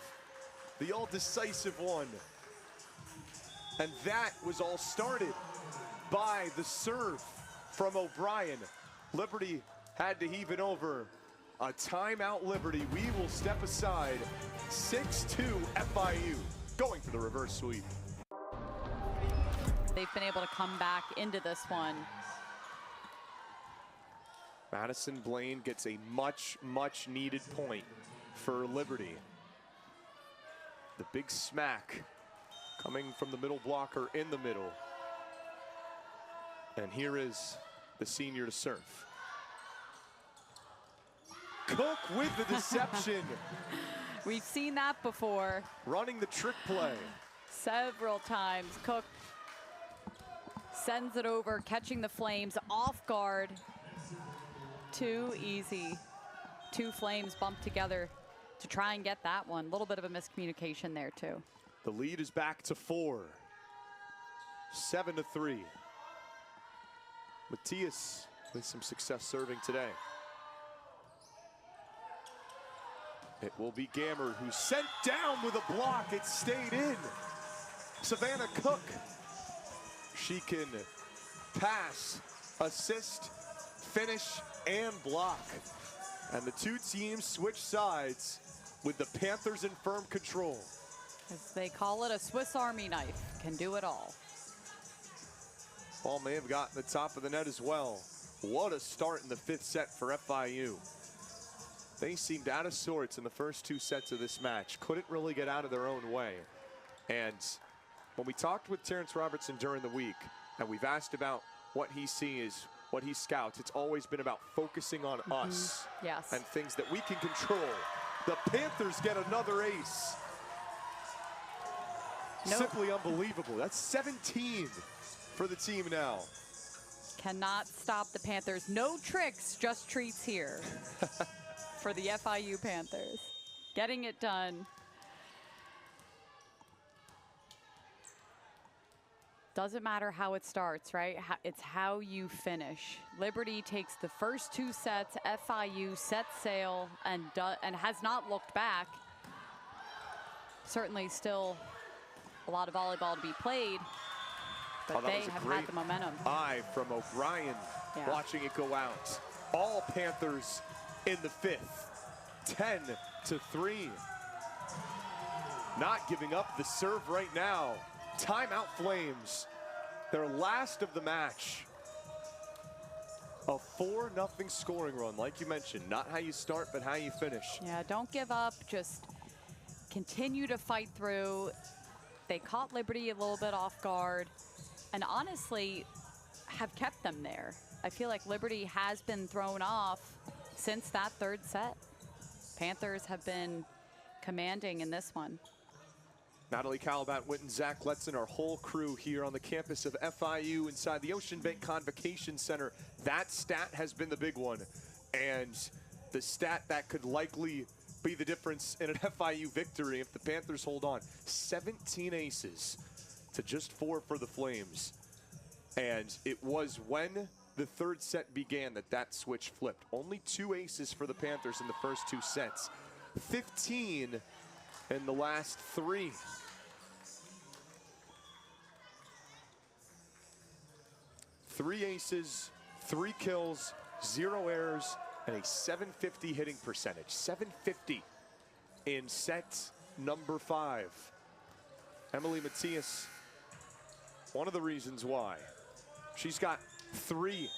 the all-decisive one. And that was all started by the serve from O'Brien. Liberty had to heave it over. A timeout, Liberty. We will step aside. 6-2 FIU, going for the reverse sweep. They've been able to come back into this one. Madison Blaine gets a much, much needed point for Liberty. The big smack coming from the middle blocker in the middle. And here is the senior to serve. Cook with the deception. We've seen that before. Running the trick play. Several times. Cook sends it over, catching the Flames off guard. Too easy. Two Flames bumped together to try and get that one. A little bit of a miscommunication there too. The lead is back to 4. 7-3. Matthias with some success serving today. It will be Gammer, who's sent down with a block. It stayed in. Savannah Cook. She can pass, assist, finish, and block. And the two teams switch sides with the Panthers in firm control. As they call it, a Swiss Army knife. Can do it all. Ball may have gotten the top of the net as well. What a start in the 5th set for FIU. They seemed out of sorts in the first 2 sets of this match. Couldn't really get out of their own way. And when we talked with Terrence Robertson during the week, and we've asked about what he sees, what he scouts, it's always been about focusing on us and things that we can control. The Panthers get another ace. Simply unbelievable. That's 17 for the team now. Cannot stop the Panthers. No tricks, just treats here for the FIU Panthers. Getting it done. Doesn't matter how it starts, right? It's how you finish. Liberty takes the first 2 sets. FIU sets sail and has not looked back. Certainly still a lot of volleyball to be played, but they have had the momentum. Eye from O'Brien, watching it go out. All Panthers in the 5th, 10-3. Not giving up the serve right now. Timeout Flames, their last of the match. A 4-0 scoring run, like you mentioned. Not how you start, but how you finish. Yeah, don't give up. Just continue to fight through. They caught Liberty a little bit off guard and honestly have kept them there. I feel like Liberty has been thrown off since that 3rd set. Panthers have been commanding in this one. Natalie Calabat, Witten, Zach Letson, our whole crew here on the campus of FIU inside the Ocean Bank Convocation Center. That stat has been the big one, and the stat that could likely be the difference in an FIU victory if the Panthers hold on. 17 aces to just 4 for the Flames. And it was when the 3rd set began that switch flipped. Only 2 aces for the Panthers in the first 2 sets. 15 in the last 3. Three aces, 3 kills, 0 errors, and a 750 hitting percentage. 750 in set number 5. Emily Matthias, one of the reasons why. She's got 3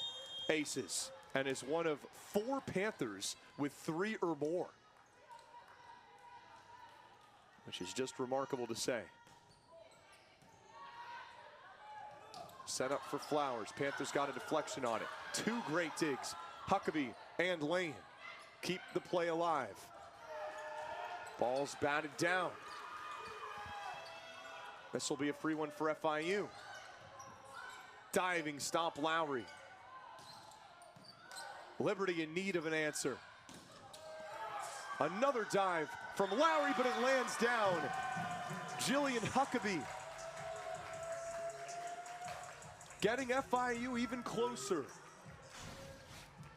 aces and is one of 4 Panthers with 3 or more, which is just remarkable to say. Set up for Flowers. Panthers got a deflection on it. 2 great digs. Huckabee and Lane keep the play alive. Ball's batted down. This will be a free one for FIU. diving stop Lowry. Liberty in need of an answer. Another dive from Lowry, but it lands down. Jillian Huckabee getting FIU even closer.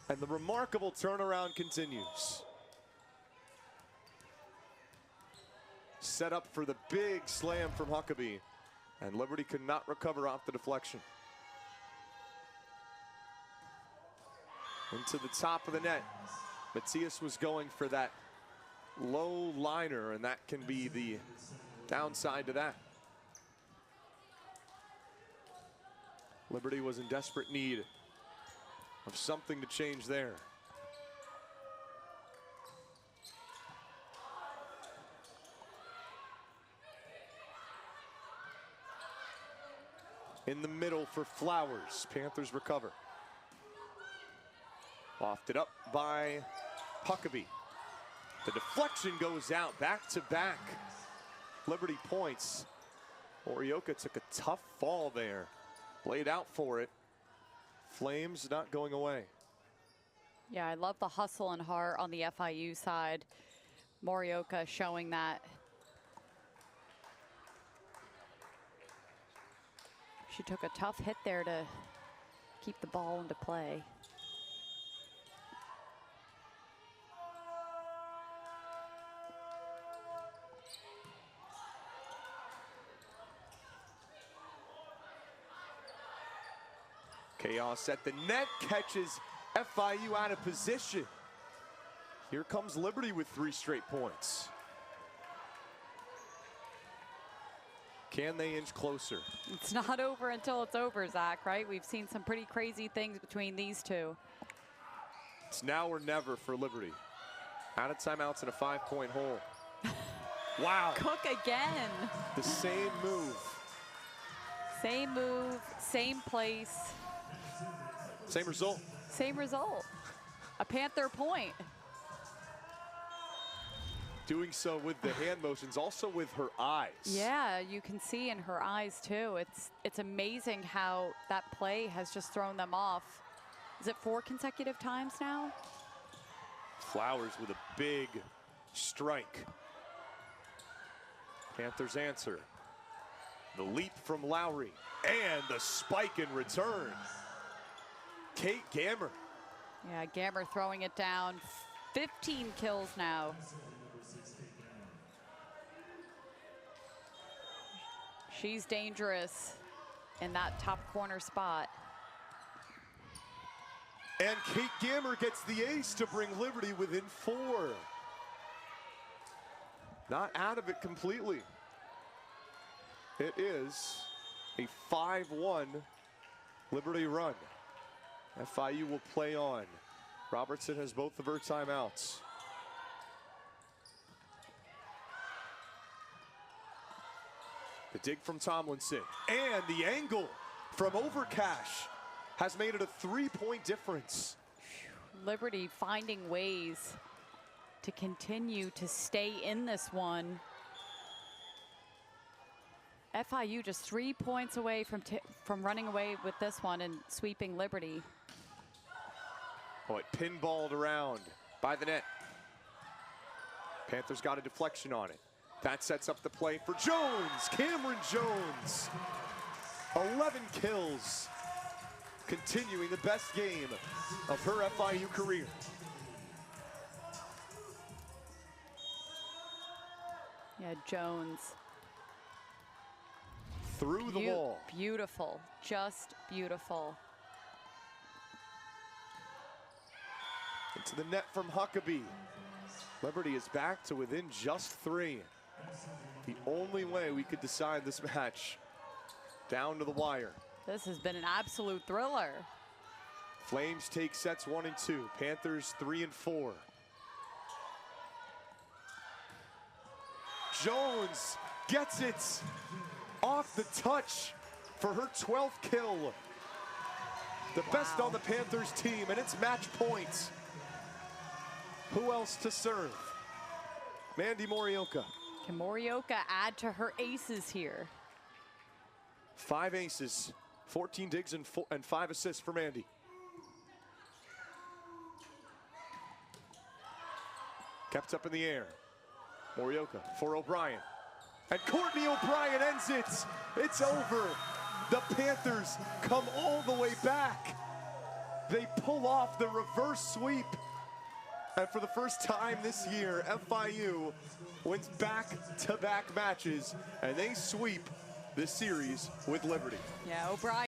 And the remarkable turnaround continues. Set up for the big slam from Huckabee, and Liberty could not recover off the deflection. Into the top of the net. Matthias was going for that low liner, and that can be the downside to that. Liberty was in desperate need of something to change there. In the middle for Flowers. Panthers recover. Lofted up by Huckabee. The deflection goes out, back to back. Liberty points. Morioka took a tough fall there. Laid out for it. Flames not going away. Yeah, I love the hustle and heart on the FIU side. Morioka showing that. She took a tough hit there to keep the ball into play. Chaos at the net, catches FIU out of position. Here comes Liberty with 3 straight points. Can they inch closer? It's not over until it's over, Zach, right? We've seen some pretty crazy things between these two. It's now or never for Liberty. Out of timeouts in a 5-point hole. Wow. Cook again. The same move. Same move, same place. Same result. Same result. A Panther point. Doing so with the hand motions, also with her eyes. Yeah, you can see in her eyes too. It's amazing how that play has just thrown them off. Is it 4 consecutive times now? Flowers with a big strike. Panthers answer. The leap from Lowry and the spike in return. Kate Gammer. Yeah, Gammer throwing it down. 15 kills now. She's dangerous in that top corner spot. And Kate Gammer gets the ace to bring Liberty within 4. Not out of it completely. It is a 5-1 Liberty run. FIU will play on. Robertson has both of her timeouts. The dig from Tomlinson, and the angle from Overcash has made it a 3-point difference. Liberty finding ways to continue to stay in this one. FIU just 3 points away from running away with this one and sweeping Liberty. Oh, it pinballed around by the net. Panthers got a deflection on it. That sets up the play for Jones, Cameron Jones. 11 kills, continuing the best game of her FIU career. Yeah, Jones. Through the wall. Beautiful, just beautiful. Into the net from Huckabee. Liberty is back to within just 3. The only way we could decide this match. Down to the wire. This has been an absolute thriller. Flames take sets 1 and 2. Panthers 3 and 4. Jones gets it off the touch for her 12th kill. The best on the Panthers team, and it's match point. Who else to serve? Mandy Morioka. Can Morioka add to her aces here? 5 aces 14 digs and 5 assists for Mandy. Kept up in the air. Morioka for O'Brien. And Courtney O'Brien ends it. It's over. The Panthers come all the way back. They pull off the reverse sweep. And for the first time this year, FIU wins back-to-back matches, and they sweep this series with Liberty. Yeah, O'Brien.